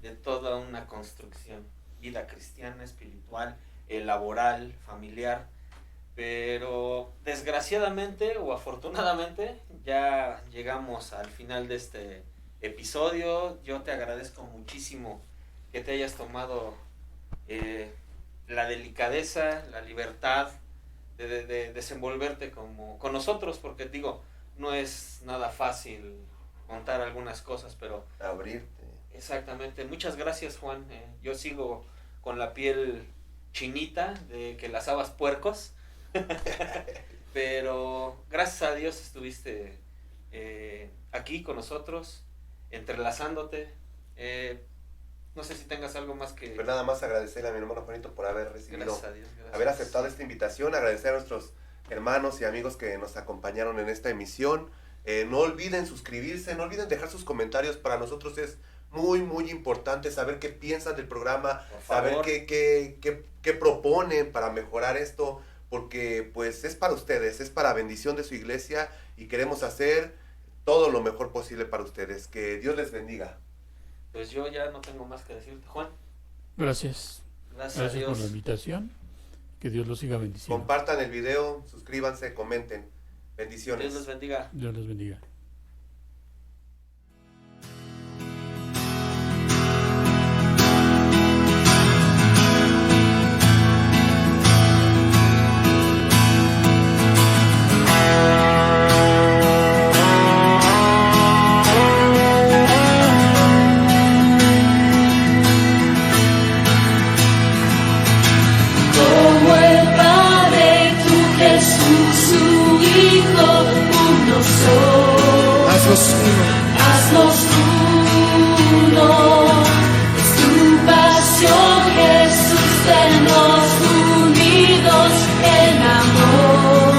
de toda una construcción. Vida cristiana, espiritual, laboral, familiar. Pero desgraciadamente o afortunadamente ya llegamos al final de este episodio. Yo te agradezco muchísimo que te hayas tomado la delicadeza, la libertad de desenvolverte con nosotros, porque digo, no es nada fácil contar algunas cosas, pero Abrirte. exactamente. Muchas gracias, Juan. Yo sigo con la piel chinita de que las habas puercos. Pero gracias a Dios estuviste aquí con nosotros, entrelazándote. No sé si tengas algo más que... Pues nada más agradecerle a mi hermano Juanito por haber recibido, Gracias a Dios, gracias. haber aceptado esta invitación, agradecer a nuestros hermanos y amigos que nos acompañaron en esta emisión. No olviden suscribirse, no olviden dejar sus comentarios. Para nosotros es muy, muy importante saber qué piensan del programa, saber qué proponen para mejorar esto, porque pues es para ustedes, es para bendición de su iglesia y queremos hacer todo lo mejor posible para ustedes. Que Dios les bendiga. Pues yo ya no tengo más que decirte, Juan. Gracias. Gracias a Gracias Dios. por la invitación. Que Dios los siga bendiciendo. Compartan el video, suscríbanse, comenten. Bendiciones. Dios los bendiga. Dios los bendiga. Como el Padre, tú Jesús, su Hijo, uno soy. Hazlos uno. Es tu pasión, Jesús, tennos unidos en amor.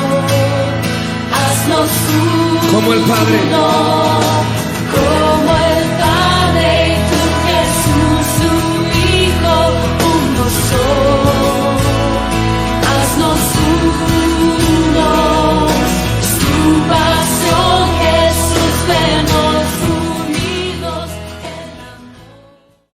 Haznos uno. Como el Padre.